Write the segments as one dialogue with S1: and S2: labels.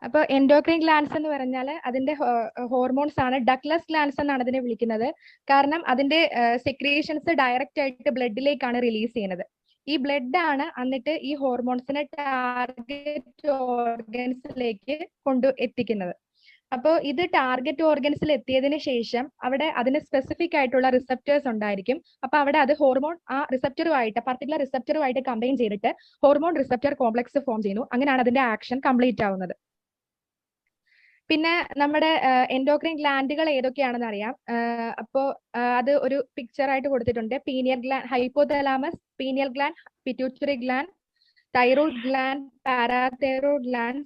S1: അപ്പോൾ endocrine glance എന്ന് പറഞ്ഞാൽ അതിന്റെ ഹോർമോൺസ് ആണ്. ഡക്ലസ് ഗ്ലാൻസ് എന്നാണ് അതിനെ വിളിക്കുന്നത്. കാരണം അതിന്റെ സെക്രീഷൻസ് ഡയറക്റ്റ് ആയിട്ട് ബ്ലഡിലേക്കാണ് റിലീസ് ചെയ്യുന്നത്. ഈ ബ്ലഡ് ആണ് എന്നിട്ട് ഈ ഹോർമോൺസിനെ ടാർഗറ്റ് ഓർഗൻസിലേക്ക് എത്തിക്കുന്നത്. അപ്പോൾ ഇത് ടാർഗറ്റ് ഓർഗൻസിൽ എത്തിയതിന് ശേഷം അവിടെ അതിന് സ്പെസിഫിക് ആയിട്ടുള്ള റിസപ്റ്റേഴ്സ് ഉണ്ടായിരിക്കും. അപ്പൊ അവിടെ അത് ഹോർമോൺ ആ റിസപ്റ്ററുമായിട്ട് പർട്ടിക്കുലർ റിസപ്റ്ററുമായിട്ട് കമ്പൈൻ ചെയ്തിട്ട് ഹോർമോൺ റിസപ്റ്റർ കോംപ്ലക്സ് ഫോം ചെയ്യുന്നു. അങ്ങനെയാണ് അതിന്റെ ആക്ഷൻ കംപ്ലീറ്റ് ആവുന്നത്. പിന്നെ നമ്മുടെ എൻഡോക്രൈൻ ഗ്ലാൻഡുകൾ ഏതൊക്കെയാണെന്ന് അറിയാം. അപ്പോൾ അത് ഒരു പിക്ചർ ആയിട്ട് കൊടുത്തിട്ടുണ്ട്. Pineal gland, hypothalamus, pineal gland, pituitary gland, thyroid gland, parathyroid gland,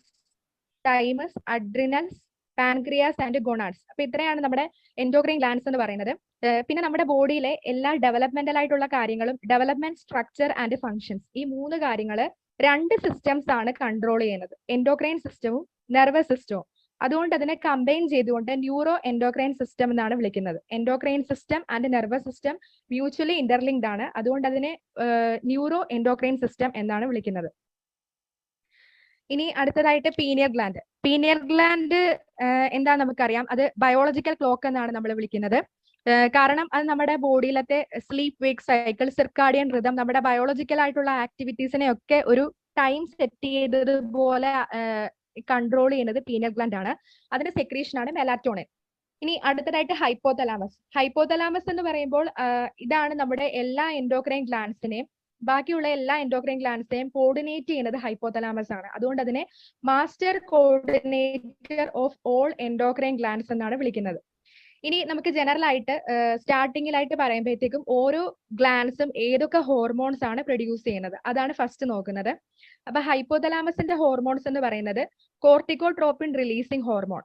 S1: thymus, adrenals, pancreas and gonads. അപ്പൊ ഇത്രയാണ് നമ്മുടെ എൻഡോക്രൈൻ ഗ്ലാൻഡ്സ് എന്ന് പറയുന്നത്. പിന്നെ നമ്മുടെ ബോഡിയിലെ എല്ലാ ഡെവലപ്മെന്റൽ ആയിട്ടുള്ള കാര്യങ്ങളും, ഡെവലപ്മെന്റ്, സ്ട്രക്ചർ ആൻഡ് ഫങ്ഷൻസ്, ഈ 3 കാര്യങ്ങൾ 2 സിസ്റ്റംസ് ആണ് കൺട്രോൾ ചെയ്യുന്നത്. എൻഡോക്രൈൻ സിസ്റ്റവും നെർവസ് സിസ്റ്റവും. അതുകൊണ്ട് അതിനെ കമ്പൈൻ ചെയ്തുകൊണ്ട് ന്യൂറോ എൻഡോക്രൈൻ സിസ്റ്റം എന്നാണ് വിളിക്കുന്നത്. Endocrine system and nervous system mutually interlinked ആണ്. അതുകൊണ്ട് അതിനെ ന്യൂറോ എൻഡോക്രൈൻ സിസ്റ്റം എന്നാണ് വിളിക്കുന്നത്. ഇനി അടുത്തതായിട്ട് പീനിയൽ ഗ്ലാൻഡ്. പീനിയൽ ഗ്ലാൻഡ് എന്താ നമുക്കറിയാം. അത് ബയോളജിക്കൽ ക്ലോക്ക് എന്നാണ് നമ്മൾ വിളിക്കുന്നത്. കാരണം അത് നമ്മുടെ ബോഡിയിലത്തെ sleep wake cycle, circadian rhythm, നമ്മുടെ ബയോളജിക്കൽ ആയിട്ടുള്ള ആക്ടിവിറ്റീസിനെ ഒക്കെ ഒരു ടൈം സെറ്റ് ചെയ്തതുപോലെ കൺട്രോൾ ചെയ്യുന്നത് പീനിയൽ ഗ്ലാൻഡ് ആണ്. അതിന്റെ സെക്രീഷൻ ആണ് മെലാറ്റോണിൻ. ഇനി അടുത്തതായിട്ട് ഹൈപ്പോതലാമസ്. ഹൈപ്പോതലാമസ് എന്ന് പറയുമ്പോൾ ഇതാണ് നമ്മുടെ എല്ലാ എൻഡോക്രൈൻ ഗ്ലാൻഡ്സിനെയും, ബാക്കിയുള്ള എല്ലാ എൻഡോക്രൈൻ ഗ്ലാൻഡ്സിനെയും കോർഡിനേറ്റ് ചെയ്യുന്നത് ഹൈപ്പോതലാമസ് ആണ്. അതുകൊണ്ട് അതിനെ master coordinator of all endocrine glands എന്നാണ് വിളിക്കുന്നത്. ഇനി നമുക്ക് ജനറൽ ആയിട്ട് സ്റ്റാർട്ടിങ്ങിലായിട്ട് പറയുമ്പോഴത്തേക്കും ഓരോ ഗ്ലാൻഡ്സും ഏതൊക്കെ ഹോർമോൺസ് ആണ് പ്രൊഡ്യൂസ് ചെയ്യുന്നത് അതാണ് ഫസ്റ്റ് നോക്കുന്നത്. അപ്പൊ ഹൈപ്പോതലാമസിന്റെ ഹോർമോൺസ് എന്ന് പറയുന്നത് corticotropin releasing hormone,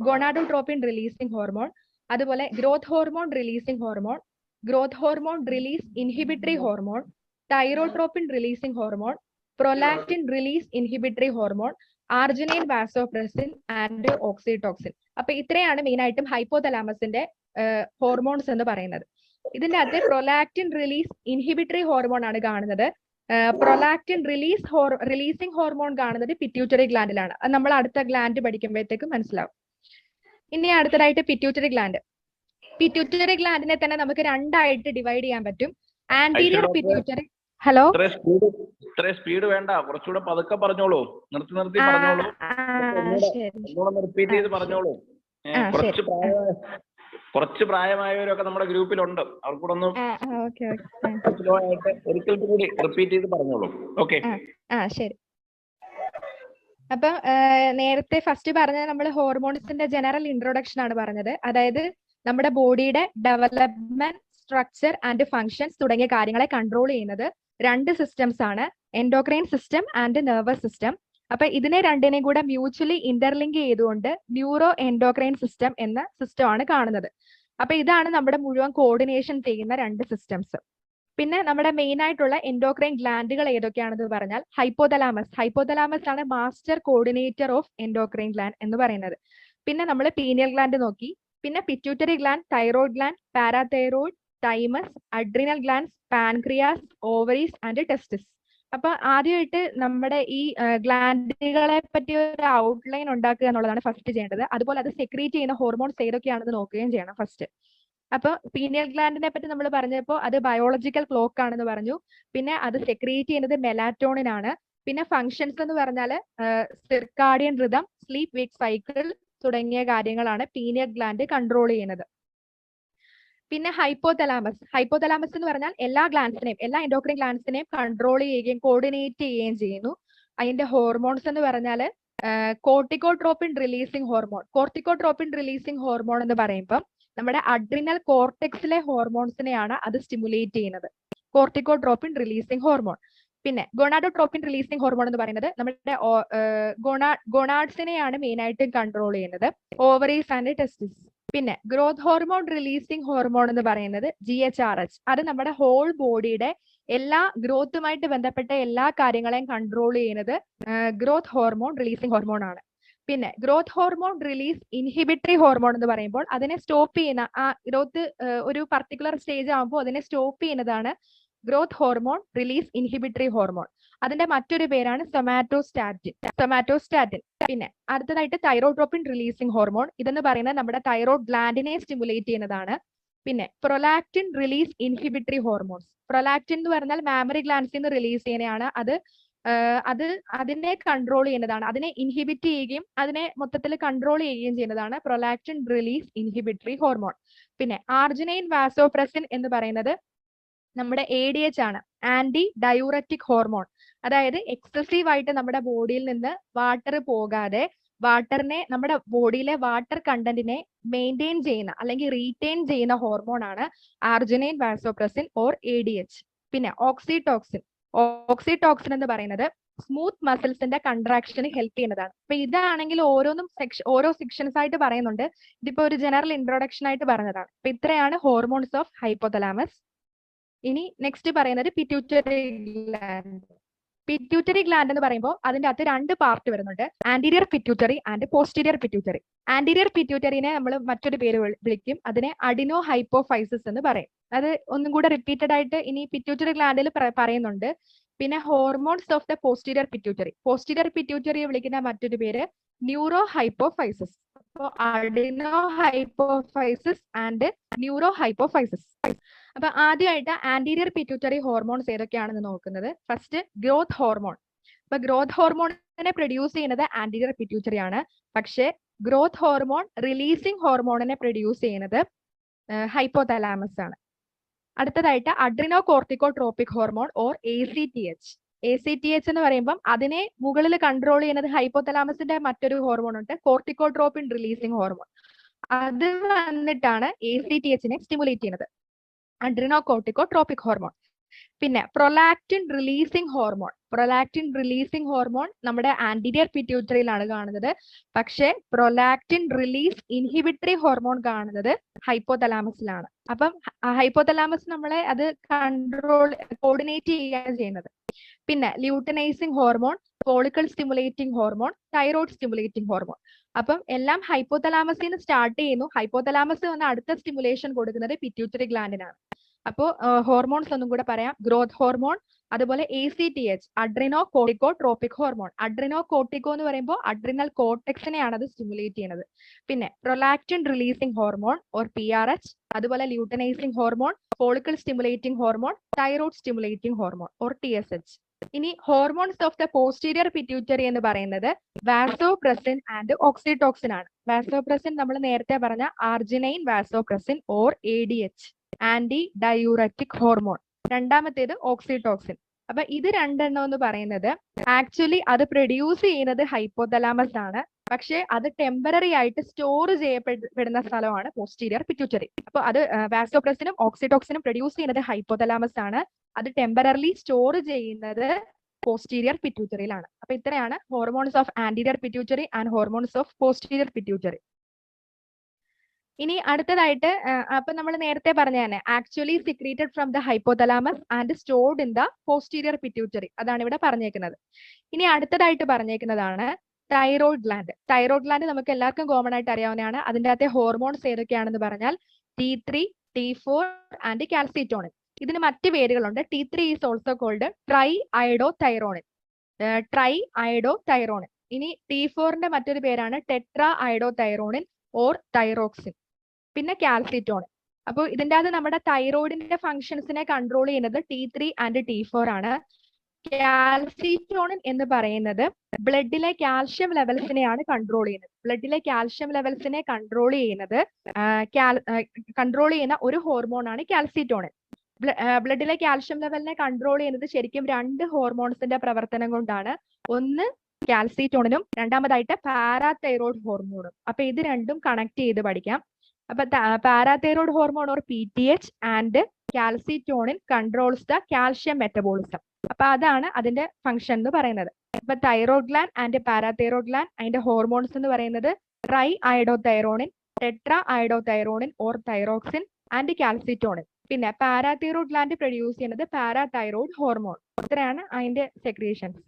S1: gonadotropin releasing hormone, അതുപോലെ growth hormone releasing hormone, growth hormone release inhibitory hormone, thyrotropin releasing hormone, prolactin release inhibitory hormone, arginine vasopressin and oxytocin. അപ്പൊ ഇത്രയാണ് മെയിൻ ആയിട്ടും ഹൈപ്പോതലാമസിന്റെ ഹോർമോൺസ് എന്ന് പറയുന്നത്. ഇതിന്റെ അകത്ത് പ്രൊലാക്റ്റിൻ റിലീസ് ഇൻഹിബിറ്ററി ഹോർമോൺ ആണ് കാണുന്നത്. പ്രൊലാക്റ്റിൻ റിലീസിംഗ് ഹോർമോൺ കാണുന്നത് പിറ്റ്യൂട്ടറി ഗ്ലാൻഡിലാണ്. അത് നമ്മൾ അടുത്ത ഗ്ലാൻഡ് പഠിക്കുമ്പോഴത്തേക്കും മനസ്സിലാവും. ഇനി അടുത്തതായിട്ട് പിറ്റ്യൂട്ടറി ഗ്ലാൻഡ്. പിറ്റ്യൂട്ടറി ഗ്ലാൻഡിനെ തന്നെ നമുക്ക് 2ആയിട്ട് ഡിവൈഡ് ചെയ്യാൻ പറ്റും. Anterior pituitary. ഹലോ,
S2: ഇത്രയും സ്പീഡ് വേണ്ട, കുറച്ചുകൂടെ പതുക്കെ പറഞ്ഞോളൂ. നിർത്തി പറഞ്ഞോളൂ. റിപ്പീറ്റ് ചെയ്ത് പറഞ്ഞോളൂ. കുറച്ച് പ്രായമായവരൊക്കെ നമ്മുടെ ഗ്രൂപ്പിലുണ്ട്. അവർക്കൂടെ ഒന്ന് സ്ലോ ആയിട്ട് ഒരിക്കൽ കൂടി റിപ്പീറ്റ് ചെയ്ത് പറഞ്ഞോളൂ. ഓക്കെ,
S1: ശരി. അപ്പൊ നേരത്തെ ഫസ്റ്റ് പറഞ്ഞത് നമ്മൾ ഹോർമോൺസിന്റെ ജനറൽ ഇൻട്രൊഡക്ഷൻ ആണ് പറഞ്ഞത്. അതായത് നമ്മുടെ ബോഡിയുടെ ഡെവലപ്മെന്റ്, സ്ട്രക്ചർ ആൻഡ് ഫങ്ഷൻസ് തുടങ്ങിയ കാര്യങ്ങളെ കൺട്രോൾ ചെയ്യുന്നത് 2 സിസ്റ്റംസ് ആണ്, endocrine system and nervous system. അപ്പൊ ഇതിനെ രണ്ടിനെയും കൂടെ മ്യൂച്വലി ഇന്റർലിങ്ക് ചെയ്തുകൊണ്ട് ന്യൂറോ എൻഡോക്രൈൻ സിസ്റ്റം എന്ന സിസ്റ്റം ആണ് കാണുന്നത്. അപ്പൊ ഇതാണ് നമ്മുടെ മുഴുവൻ കോർഡിനേഷൻ ചെയ്യുന്ന 2 സിസ്റ്റംസ്. പിന്നെ നമ്മുടെ മെയിൻ ആയിട്ടുള്ള എൻഡോക്രൈൻ ഗ്ലാൻഡുകൾ ഏതൊക്കെയാണെന്ന് പറഞ്ഞാൽ ഹൈപ്പോതലാമസ് ആണ് master coordinator of endocrine gland എന്ന് പറയുന്നത്. പിന്നെ നമ്മൾ പീനിയൽ ഗ്ലാൻഡ് നോക്കി. പിന്നെ pituitary gland, thyroid gland, parathyroid, thymus, adrenal glands, pancreas, ovaries and testis. അപ്പൊ ആദ്യമായിട്ട് നമ്മുടെ ഈ ഗ്ലാൻഡുകളെ പറ്റി ഒരു ഔട്ട്ലൈൻ ഉണ്ടാക്കുക എന്നുള്ളതാണ് ഫസ്റ്റ് ചെയ്യേണ്ടത്. അതുപോലെ അത് സെക്രീറ്റ് ചെയ്യുന്ന ഹോർമോൺസ് ഏതൊക്കെയാണെന്ന് നോക്കുകയും ചെയ്യണം ഫസ്റ്റ്. അപ്പൊ പീനിയൽ ഗ്ലാൻഡിനെ പറ്റി നമ്മൾ പറഞ്ഞപ്പോൾ അത് ബയോളജിക്കൽ ക്ലോക്ക് ആണെന്ന് പറഞ്ഞു. പിന്നെ അത് സെക്രീറ്റ് ചെയ്യുന്നത് മെലാറ്റോണിൻ ആണ്. പിന്നെ ഫങ്ഷൻസ് എന്ന് പറഞ്ഞാൽ circadian rhythm, sleep wake cycle തുടങ്ങിയ കാര്യങ്ങളാണ് പീനിയൽ ഗ്ലാൻഡ് കൺട്രോൾ ചെയ്യുന്നത്. പിന്നെ ഹൈപ്പോതലാമസ് എന്ന് പറഞ്ഞാൽ എല്ലാ ഗ്ലാൻഡ്സിനെയും, എല്ലാ എൻഡോക്രൈൻ ഗ്ലാൻഡ്സിനെയും കൺട്രോൾ ചെയ്യുകയും കോർഡിനേറ്റ് ചെയ്യുകയും ചെയ്യുന്നു. അതിന്റെ ഹോർമോൺസ് എന്ന് പറഞ്ഞാൽ കോർട്ടിക്കോട്രോപ്പിൻ റിലീസിംഗ് ഹോർമോൺ എന്ന് പറയുമ്പോൾ നമ്മുടെ അഡ്രിനൽ കോർട്ടെക്സിലെ ഹോർമോൺസിനെയാണ് അത് സ്റ്റിമുലേറ്റ് ചെയ്യുന്നത്, കോർട്ടിക്കോട്രോപ്പിൻ റിലീസിംഗ് ഹോർമോൺ. പിന്നെ ഗൊണാഡോട്രോപ്പിൻ റിലീസിംഗ് ഹോർമോൺ എന്ന് പറയുന്നത് നമ്മുടെ ഗൊണാഡ്സിനെയാണ് മെയിൻ ആയിട്ട് കൺട്രോൾ ചെയ്യുന്നത്, ഓവറീസ് ആൻഡ് ടെസ്റ്റിസ്. പിന്നെ ഗ്രോത്ത് ഹോർമോൺ റിലീസിംഗ് ഹോർമോൺ എന്ന് പറയുന്നത് GHRH. അത് നമ്മുടെ ഹോൾ ബോഡിയുടെ എല്ലാ ഗ്രോത്തുമായിട്ട് ബന്ധപ്പെട്ട എല്ലാ കാര്യങ്ങളെയും കൺട്രോൾ ചെയ്യുന്നത് ഗ്രോത്ത് ഹോർമോൺ റിലീസിംഗ് ഹോർമോൺ ആണ്. പിന്നെ growth hormone release inhibitory hormone എന്ന് പറയുമ്പോൾ അതിനെ സ്റ്റോപ്പ് ചെയ്യുന്ന, ആ ഗ്രോത്ത് ഒരു പർട്ടിക്കുലർ സ്റ്റേജ് ആകുമ്പോൾ അതിനെ സ്റ്റോപ്പ് ചെയ്യുന്നതാണ് growth hormone release inhibitory hormone. അതിന്റെ മറ്റൊരു പേരാണ് സൊമാറ്റോസ്റ്റാറ്റിൻ. പിന്നെ അടുത്തതായിട്ട് തൈറോട്രോപ്പിൻ റിലീസിംഗ് ഹോർമോൺ. ഇതെന്ന് പറയുന്നത് നമ്മുടെ തൈറോയ്ഡ് ഗ്ലാൻഡിനെ സ്റ്റിമുലേറ്റ് ചെയ്യുന്നതാണ്. പിന്നെ prolactin release inhibitory hormones. Prolactin എന്ന് പറഞ്ഞാൽ മാമറി ഗ്ലാൻഡ്സിൽ നിന്ന് റിലീസ് ചെയ്യുന്നതാണ്. അത് അതിനെ കൺട്രോൾ ചെയ്യുന്നതാണ്, അതിനെ ഇൻഹിബിറ്റ് ചെയ്യുകയും അതിനെ മൊത്തത്തിൽ കൺട്രോൾ ചെയ്യുകയും ചെയ്യുന്നതാണ് പ്രൊലാക്റ്റിൻ റിലീസ് ഇൻഹിബിറ്ററി ഹോർമോൺ. പിന്നെ ആർജിനൈൻ വാസോപ്രസിൻ എന്ന് പറയുന്നത് നമ്മുടെ ADH ആണ്, ആന്റി ഡയൂററ്റിക് ഹോർമോൺ. അതായത് എക്സസീവ് ആയിട്ട് നമ്മുടെ ബോഡിയിൽ നിന്ന് വാട്ടർ പോകാതെ വാട്ടറിനെ, നമ്മുടെ ബോഡിയിലെ വാട്ടർ കണ്ടന്റിനെ മെയിൻറ്റെയിൻ ചെയ്യുന്ന അല്ലെങ്കിൽ റീറ്റെയിൻ ചെയ്യുന്ന ഹോർമോൺ ആണ് ആർജിനൈൻ വാസോപ്രസിൻ ഓർ ADH. പിന്നെ ഓക്സിടോക്സിൻ എന്ന് പറയുന്നത് സ്മൂത്ത് മസിൽസിന്റെ കൺട്രാക്ഷന് ഹെൽപ്പ് ചെയ്യുന്നതാണ്. അപ്പൊ ഇതാണെങ്കിൽ ഓരോ സെക്ഷൻസ് ആയിട്ട് പറയുന്നുണ്ട്. ഇതിപ്പോ ഒരു ജനറൽ ഇൻട്രൊഡക്ഷൻ ആയിട്ട് പറഞ്ഞതാണ്. അപ്പൊ ഇത്രയാണ് ഹോർമോൺസ് ഓഫ് ഹൈപ്പോതലാമസ്. ഇനി നെക്സ്റ്റ് പറയുന്നത് പിറ്റ്യൂട്ടറി ഗ്ലാൻഡ്. പിറ്റ്യൂട്ടറി ഗ്ലാൻഡ് എന്ന് പറയുമ്പോൾ അതിന്റെ അകത്ത് രണ്ട് പാർട്ട് വരുന്നുണ്ട്, anterior pituitary and posterior pituitary. Anterior പിറ്റ്യൂട്ടറിനെ നമ്മൾ മറ്റൊരു പേര് വിളിക്കും, അതിനെ അഡിനോ ഹൈപ്പോഫൈസിസ് എന്ന് പറയും. അത് ഒന്നും കൂടെ റിപ്പീറ്റഡ് ആയിട്ട് ഇനി പിറ്റ്യൂട്ടറി ഗ്ലാൻഡിൽ പറയുന്നുണ്ട്. പിന്നെ ഹോർമോൺസ് ഓഫ് ദ പോസ്റ്റീരിയർ പിറ്റ്യൂട്ടറിയെ വിളിക്കുന്ന മറ്റൊരു പേര് ന്യൂറോ ഹൈപ്പോഫൈസിസ്. അപ്പോൾ adeno hypophysis and neuro hypophysis. അപ്പൊ ആദ്യമായിട്ട് ആന്റീരിയർ പിറ്റ്യൂട്ടറി ഹോർമോൺസ് ഏതൊക്കെയാണെന്ന് നോക്കുന്നത്. First growth hormone. അപ്പൊ ഗ്രോത്ത് ഹോർമോണിനെ പ്രൊഡ്യൂസ് ചെയ്യുന്നത് ആന്റീരിയർ പിറ്റ്യൂട്ടറി ആണ്. പക്ഷേ ഗ്രോത്ത് ഹോർമോൺ റിലീസിംഗ് ഹോർമോണിനെ പ്രൊഡ്യൂസ് ചെയ്യുന്നത് ഹൈപ്പോതലാമസ് ആണ്. അടുത്തതായിട്ട് Adreno corticotropic hormone or ACTH. ACTH എന്ന് പറയുമ്പം അതിനെ മുകളിൽ കൺട്രോൾ ചെയ്യുന്നത് ഹൈപ്പോതലാമസിന്റെ മറ്റൊരു ഹോർമോൺ ഉണ്ട്, കോർട്ടിക്കോട്രോപിൻ റിലീസിംഗ് ഹോർമോൺ. അത് വന്നിട്ടാണ് ACTH-നെ സ്റ്റിമുലേറ്റ് ചെയ്യുന്നത്, അഡ്രിനോ കോർട്ടിക്കോട്രോപിക് ഹോർമോൺ. പിന്നെ പ്രൊലാക്റ്റിൻ റിലീസിംഗ് ഹോർമോൺ നമ്മുടെ ആന്റീരിയർ പിറ്റ്യൂട്ടറിയിലാണ് കാണുന്നത്. പക്ഷെ പ്രൊലാക്റ്റിൻ റിലീസ് ഇൻഹിബിറ്ററി ഹോർമോൺ കാണുന്നത് ഹൈപ്പോതലാമസിലാണ്. അപ്പം ഹൈപ്പോതലാമസ് നമ്മളെ അത് കോർഡിനേറ്റ് ചെയ്യുകയാണ് ചെയ്യുന്നത്. പിന്നെ luteinising hormone, follicle stimulating hormone, thyroid stimulating hormone. അപ്പം എല്ലാം ഹൈപ്പോതലാമസിൽ നിന്ന് സ്റ്റാർട്ട് ചെയ്യുന്നു. ഹൈപ്പോതലാമസ് വന്ന് അടുത്ത സ്റ്റിമുലേഷൻ കൊടുക്കുന്നത് പിറ്റ്യൂട്ടറി ഗ്ലാൻഡിനാണ്. അപ്പോ ഹോർമോൺസ് ഒന്നും കൂടെ പറയാം. ഗ്രോത്ത് ഹോർമോൺ, അതുപോലെ ACTH adreno corticotropic hormone. Adreno cortico എന്ന് പറയുമ്പോൾ അഡ്രിനൽ കോർട്ടെക്സിനെയാണ് അത് സ്റ്റിമുലേറ്റ് ചെയ്യുന്നത്. പിന്നെ prolactin releasing hormone or PRH, അതുപോലെ luteinising hormone, follicle stimulating hormone, thyroid stimulating hormone or TSH. ഇനി hormones of the posterior pituitary എന്ന് പറയുന്നത് വാസോപ്രസിൻ ആൻഡ് ഓക്സിടോക്സിൻ ആണ്. വാസോപ്രസിൻ നമ്മൾ നേരത്തെ പറഞ്ഞ arginine vasopressin or ADH, anti diuretic hormone. രണ്ടാമത്തേത് oxytocin. അപ്പൊ ഇത് രണ്ടെണ്ണം എന്ന് പറയുന്നത് ആക്ച്വലി അത് പ്രൊഡ്യൂസ് ചെയ്യുന്നത് ഹൈപ്പോതലാമസ് ആണ്. പക്ഷെ അത് ടെമ്പററി ആയിട്ട് സ്റ്റോർ ചെയ്യപ്പെടുന്ന സ്ഥലമാണ് പോസ്റ്റീരിയർ പിറ്റ്യൂട്ടറി. അപ്പൊ അത് വാസോപ്രസിനും ഓക്സിടോക്സിനും പ്രൊഡ്യൂസ് ചെയ്യുന്നത് ഹൈപ്പോതലാമസ് ആണ്, അത് ടെമ്പററിലി സ്റ്റോർ ചെയ്യുന്നത് പോസ്റ്റീരിയർ പിറ്റ്യൂട്ടറിയിലാണ്. അപ്പൊ ഇത്രയാണ് hormones of anterior pituitary and hormones of posterior pituitary. ഇനി അടുത്തതായിട്ട് അപ്പൊ നമ്മൾ നേരത്തെ പറഞ്ഞ തന്നെ actually secreted from the hypothalamus and stored in the posterior pituitary, അതാണ് ഇവിടെ പറഞ്ഞേക്കുന്നത്. ഇനി അടുത്തതായിട്ട് പറഞ്ഞേക്കുന്നതാണ് തൈറോയ്ഡ് ഗ്ലാൻഡ് നമുക്ക് എല്ലാവർക്കും കോമൺ ആയിട്ട് അറിയാവുന്നതാണ്. അതിൻ്റെ അകത്തെ ഹോർമോൺസ് ഏതൊക്കെയാണെന്ന് പറഞ്ഞാൽ T3, T4 ആൻഡ് കാൽസിറ്റോണിൻ. ഇതിന് മറ്റ് പേരുകളുണ്ട്. T3 is also called triiodothyronine. ഇനി T4ന്റെ മറ്റൊരു പേരാണ് ടെട്രാ അയഡോതൈറോണിൻ ഓർ തൈറോക്സിൻ. പിന്നെ കാൽസിറ്റോണിൻ. അപ്പോൾ ഇതിൻ്റെ അകത്ത് നമ്മുടെ തൈറോയിഡിന്റെ ഫംഗ്ഷൻസിനെ കൺട്രോൾ ചെയ്യുന്നത് T3 ആൻഡ് T4 ആണ്. കാൽസിറ്റോണിൻ എന്ന് പറയുന്നത് ബ്ലഡിലെ കാൽഷ്യം ലെവൽസിനെയാണ് കൺട്രോൾ ചെയ്യുന്നത്. ബ്ലഡിലെ കാൽഷ്യം ലെവൽസിനെ കൺട്രോൾ ചെയ്യുന്ന ഒരു ഹോർമോൺ ആണ് കാൽസിറ്റോണിൻ. ബ്ലഡിലെ കാൽഷ്യം ലെവലിനെ കൺട്രോൾ ചെയ്യുന്നത് ശരിക്കും രണ്ട് ഹോർമോൺസിന്റെ പ്രവർത്തനം കൊണ്ടാണ്. ഒന്ന് കാൽസിറ്റോണിനും രണ്ടാമതായിട്ട് പാരാതൈറോയ്ഡ് ഹോർമോണും. അപ്പൊ ഇത് രണ്ടും കണക്ട് ചെയ്ത് പഠിക്കാം. അപ്പൊ parathyroid hormone or PTH and calcitonin controls the calcium metabolism. അപ്പൊ അതാണ് അതിന്റെ ഫംഗ്ഷൻ എന്ന് പറയുന്നത്. അപ്പൊ thyroid gland and parathyroid gland അതിന്റെ ഹോർമോൺസ് എന്ന് പറയുന്നത് triiodothyronine, tetraiodothyronine or thyroxine and calcitonin. പിന്നെ പാരാതൈറോയ്ഡ് ഗ്ലാൻഡ് പ്രൊഡ്യൂസ് ചെയ്യുന്നത് പാരാതൈറോയ്ഡ് ഹോർമോൺ. ഇത്രയാണ് അതിന്റെ സെക്രീഷൻസ്.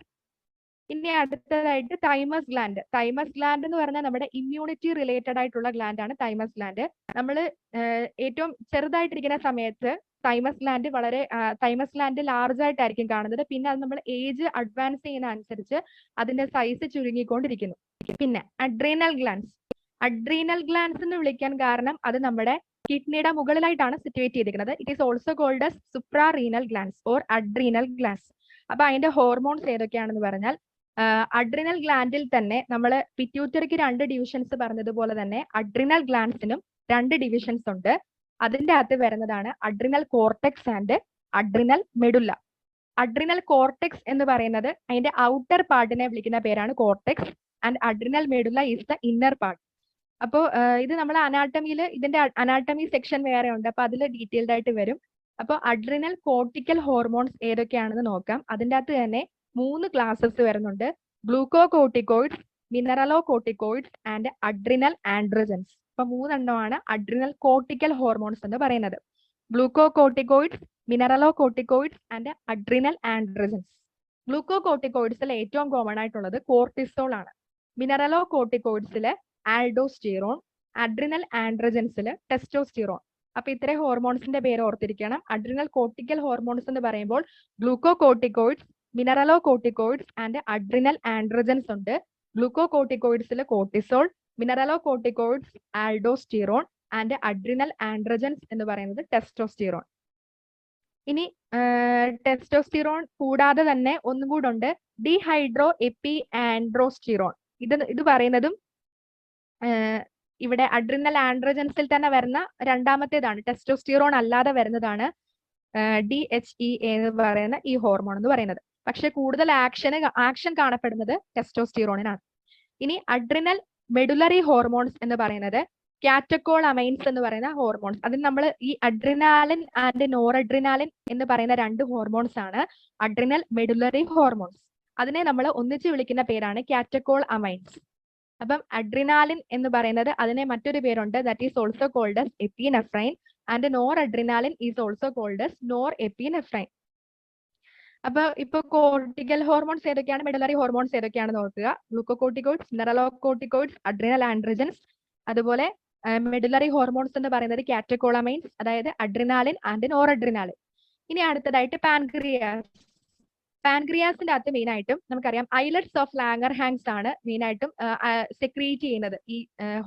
S1: ഇനി അടുത്തതായിട്ട് തൈമസ് ഗ്ലാൻഡ്. തൈമസ് ഗ്ലാൻഡ് എന്ന് പറഞ്ഞാൽ നമ്മുടെ ഇമ്മ്യൂണിറ്റി റിലേറ്റഡ് ആയിട്ടുള്ള ഗ്ലാൻഡ് ആണ് തൈമസ് ഗ്ലാൻഡ്. നമ്മൾ ഏറ്റവും ചെറുതായിട്ടിരിക്കുന്ന സമയത്ത് തൈമസ് ഗ്ലാൻഡ് ലാർജ് ആയിട്ടായിരിക്കും കാണുന്നത്. പിന്നെ അത് നമ്മൾ ഏജ് അഡ്വാൻസ് ചെയ്യുന്ന അനുസരിച്ച് അതിന്റെ സൈസ് ചുരുങ്ങിക്കൊണ്ടിരിക്കുന്നു. പിന്നെ അഡ്രീനൽ ഗ്ലാൻഡ്സ്. അഡ്രീനൽ ഗ്ലാൻഡ്സ് എന്ന് വിളിക്കാൻ കാരണം അത് നമ്മുടെ കിഡ്നിയുടെ മുകളിലായിട്ടാണ് സിറ്റുവേറ്റ് ചെയ്തിരിക്കുന്നത്. It is also called as suprarrenal glands or adrenal glands. അപ്പൊ അതിന്റെ ഹോർമോൺസ് ഏതൊക്കെയാണെന്ന് പറഞ്ഞാൽ അഡ്രിനൽ ഗ്ലാൻഡിൽ തന്നെ നമ്മൾ പിറ്റ്യൂട്ടറിക്ക് 2 ഡിവിഷൻസ് പറഞ്ഞതുപോലെ തന്നെ അഡ്രിനൽ ഗ്ലാൻഡ്സിനും 2 ഡിവിഷൻസ് ഉണ്ട്. അതിന്റെ അകത്ത് വരുന്നതാണ് adrenal cortex and adrenal medulla. Adrenal cortex എന്ന് പറയുന്നത് അതിന്റെ ഔട്ടർ പാർട്ടിനെ വിളിക്കുന്ന പേരാണ് cortex and adrenal medulla is the inner part. അപ്പോൾ ഇത് നമ്മൾ അനാട്ടമിയിൽ ഇതിന്റെ അനാട്ടമി സെക്ഷൻ വേറെ ഉണ്ട്. അപ്പൊ അതിൽ ഡീറ്റെയിൽഡ് ആയിട്ട് വരും. അപ്പോൾ അഡ്രിനൽ കോർട്ടിക്കൽ ഹോർമോൺസ് ഏതൊക്കെയാണെന്ന് നോക്കാം. അതിന്റെ അകത്ത് തന്നെ 3 ക്ലാസ്സസ് വരുന്നുണ്ട്. Glucocorticoids, mineralocorticoids and adrenal androgens. അപ്പൊ 3 എണ്ണമാണ് അഡ്രിനൽ കോർട്ടിക്കൽ ഹോർമോൺസ് എന്ന് പറയുന്നത്. Glucocorticoids, mineralocorticoids and adrenal androgens. ഗ്ലൂക്കോകോർട്ടിക്കോയിഡ്സിൽ ഏറ്റവും കോമൺ ആയിട്ടുള്ളത് കോർട്ടിസോൾ ആണ്. മിനറലോകോർട്ടിക്കോയിഡ്സിൽ ആൽഡോസ്റ്റിറോൺ, അഡ്രിനൽ ആൻഡ്രോജൻസിൽ ടെസ്റ്റോസ്റ്റിറോൺ. അപ്പൊ ഇത്രയും ഹോർമോൺസിന്റെ പേര് ഓർത്തിരിക്കണം. അഡ്രിനൽ കോർട്ടിക്കൽ ഹോർമോൺസ് എന്ന് പറയുമ്പോൾ glucocorticoids, mineralocorticoids and adrenal androgens ഉണ്ട്. ഗ്ലൂക്കോകോർട്ടിക്കോയിഡ്സിൽ cortisol, mineralocorticoids aldosterone and adrenal androgens എന്ന് പറയുന്നത് ടെസ്റ്റോസ്റ്റിറോൺ. ഇനി ടെസ്റ്റോസ്റ്റിറോൺ കൂടാതെ തന്നെ ഒന്നും കൂടെ ഉണ്ട്, ഡിഹൈഡ്രോ എപ്പി ആൻഡ്രോസ്റ്റിറോൺ. ഇത് പറയുന്നതും ഇവിടെ അഡ്രിനൽ ആൻഡ്രോജൻസിൽ തന്നെ വരുന്ന രണ്ടാമത്തേതാണ്. ടെസ്റ്റോസ്റ്റിറോൺ അല്ലാതെ വരുന്നതാണ് DHEA എന്ന് പറയുന്ന ഈ ഹോർമോൺ എന്ന് പറയുന്നത്. പക്ഷെ കൂടുതൽ ആക്ഷൻ കാണപ്പെടുന്നത് ടെസ്റ്റോസ്റ്റിറോണിനാണ്. ഇനി അഡ്രിനൽ മെഡുലറി ഹോർമോൺസ് എന്ന് പറയുന്നത് കാറ്റക്കോൾ അമൈൻസ് എന്ന് പറയുന്ന ഹോർമോൺസ്. അതിന് നമ്മൾ ഈ അഡ്രിനാലിൻ ആൻഡ് നോർ അഡ്രിനാലിൻ എന്ന് പറയുന്ന 2 ഹോർമോൺസ് ആണ് അഡ്രിനൽ മെഡുലറി ഹോർമോൺസ്. അതിനെ നമ്മൾ ഒന്നിച്ച് വിളിക്കുന്ന പേരാണ് കാറ്റക്കോൾ അമൈൻസ്. അപ്പം അഡ്രിനാലിൻ എന്ന് പറയുന്നത് അതിനെ മറ്റൊരു പേരുണ്ട്, that is also called as epinephrine and noradrenaline is also called as norepinephrine. അപ്പൊ ഇപ്പൊ കോർട്ടിക്കൽ ഹോർമോൺസ് ഏതൊക്കെയാണ്, മെഡുലറി ഹോർമോൺസ് ഏതൊക്കെയാണെന്ന് നോക്കുക. Glucocorticoids, mineralocorticoids, adrenal androgens. അതുപോലെ മെഡുലറി ഹോർമോൺസ് എന്ന് പറയുന്നത് കാറ്റക്കോളമൈൻസ്, അതായത് അഡ്രിനാലിൻ ആൻഡ് നോർ അഡ്രിനാലിൻ. ഇനി അടുത്തതായിട്ട് പാൻക്രിയാസ്. പാൻക്രിയാസിന്റെ അകത്ത് മെയിൻ ആയിട്ടും നമുക്കറിയാം ഐലറ്റ്സ് ഓഫ് ലാംഗർഹാൻസ് ആണ് മെയിൻ ആയിട്ടും സെക്രീറ്റ് ചെയ്യുന്നത് ഈ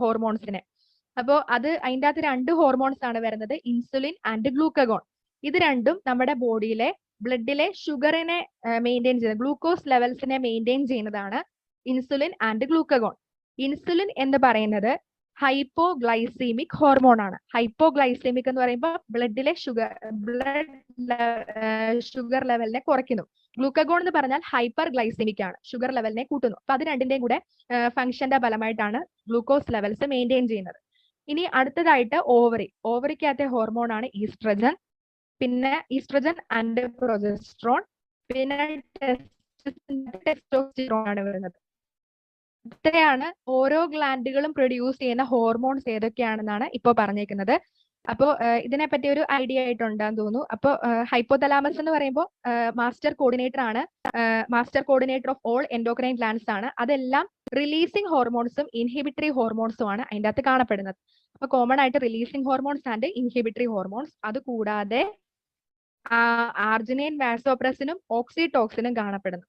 S1: ഹോർമോൺസിനെ. അപ്പോൾ അതിൻ്റെ അകത്ത് 2 ഹോർമോൺസ് ആണ് വരുന്നത്, ഇൻസുലിൻ ആൻഡ് ഗ്ലൂക്കഗോൺ. ഇത് രണ്ടും നമ്മുടെ ബോഡിയിലെ ബ്ലഡിലെ ഷുഗറിനെ മെയിൻറ്റെയിൻ ചെയ്യുന്നത്, ഗ്ലൂക്കോസ് ലെവൽസിനെ മെയിൻറ്റെയിൻ ചെയ്യുന്നതാണ് ഇൻസുലിൻ ആൻഡ് ഗ്ലൂക്കഗോൺ. ഇൻസുലിൻ എന്ന് പറയുന്നത് ഹൈപ്പോഗ്ലൈസീമിക് ഹോർമോൺ ആണ്. ഹൈപ്പോഗ്ലൈസീമിക് എന്ന് പറയുമ്പോൾ ബ്ലഡിലെ ഷുഗർ ലെവലിനെ കുറയ്ക്കുന്നു. ഗ്ലൂക്കഗോൺ എന്ന് പറഞ്ഞാൽ ഹൈപ്പർ ഗ്ലൈസീമിക് ആണ്, ഷുഗർ ലെവലിനെ കൂട്ടുന്നു. അപ്പൊ അത് രണ്ടിന്റെയും കൂടെ ഫംഗ്ഷന്റെ ഫലമായിട്ടാണ് ഗ്ലൂക്കോസ് ലെവൽസ് മെയിൻറ്റെയിൻ ചെയ്യുന്നത്. ഇനി അടുത്തതായിട്ട് ഓവറിക്കകത്തെ ഹോർമോൺ ആണ് ഈസ്ട്രജൻ, പിന്നെ ഈസ്ട്രജൻ ആൻഡ് പ്രൊജസ്ട്രോൺ, പിന്നെ ടെസ്റ്റോസ്റ്റിറോൺ ആണ് വരുന്നത്. ഇത്രയാണ് ഓരോ ഗ്ലാൻഡുകളും പ്രൊഡ്യൂസ് ചെയ്യുന്ന ഹോർമോൺസ് ഏതൊക്കെയാണെന്നാണ് ഇപ്പൊ പറഞ്ഞേക്കുന്നത്. അപ്പോൾ ഇതിനെപ്പറ്റി ഒരു ഐഡിയ ആയിട്ടുണ്ടെന്ന് തോന്നുന്നു. അപ്പോൾ ഹൈപ്പോതലാമസ് എന്ന് പറയുമ്പോൾ master coordinator of all endocrine glands ആണ്. അതെല്ലാം റിലീസിംഗ് ഹോർമോൺസും ഇൻഹിബിറ്ററി ഹോർമോൺസും ആണ് അതിൻ്റെ അകത്ത് കാണപ്പെടുന്നത്. അപ്പൊ കോമൺ ആയിട്ട് releasing hormones and inhibitory hormones. അത് കൂടാതെ ആർജിനൈൻ, വാസോപ്രസിനും ഓക്സിടോക്സിനും കാണപ്പെടുന്നു.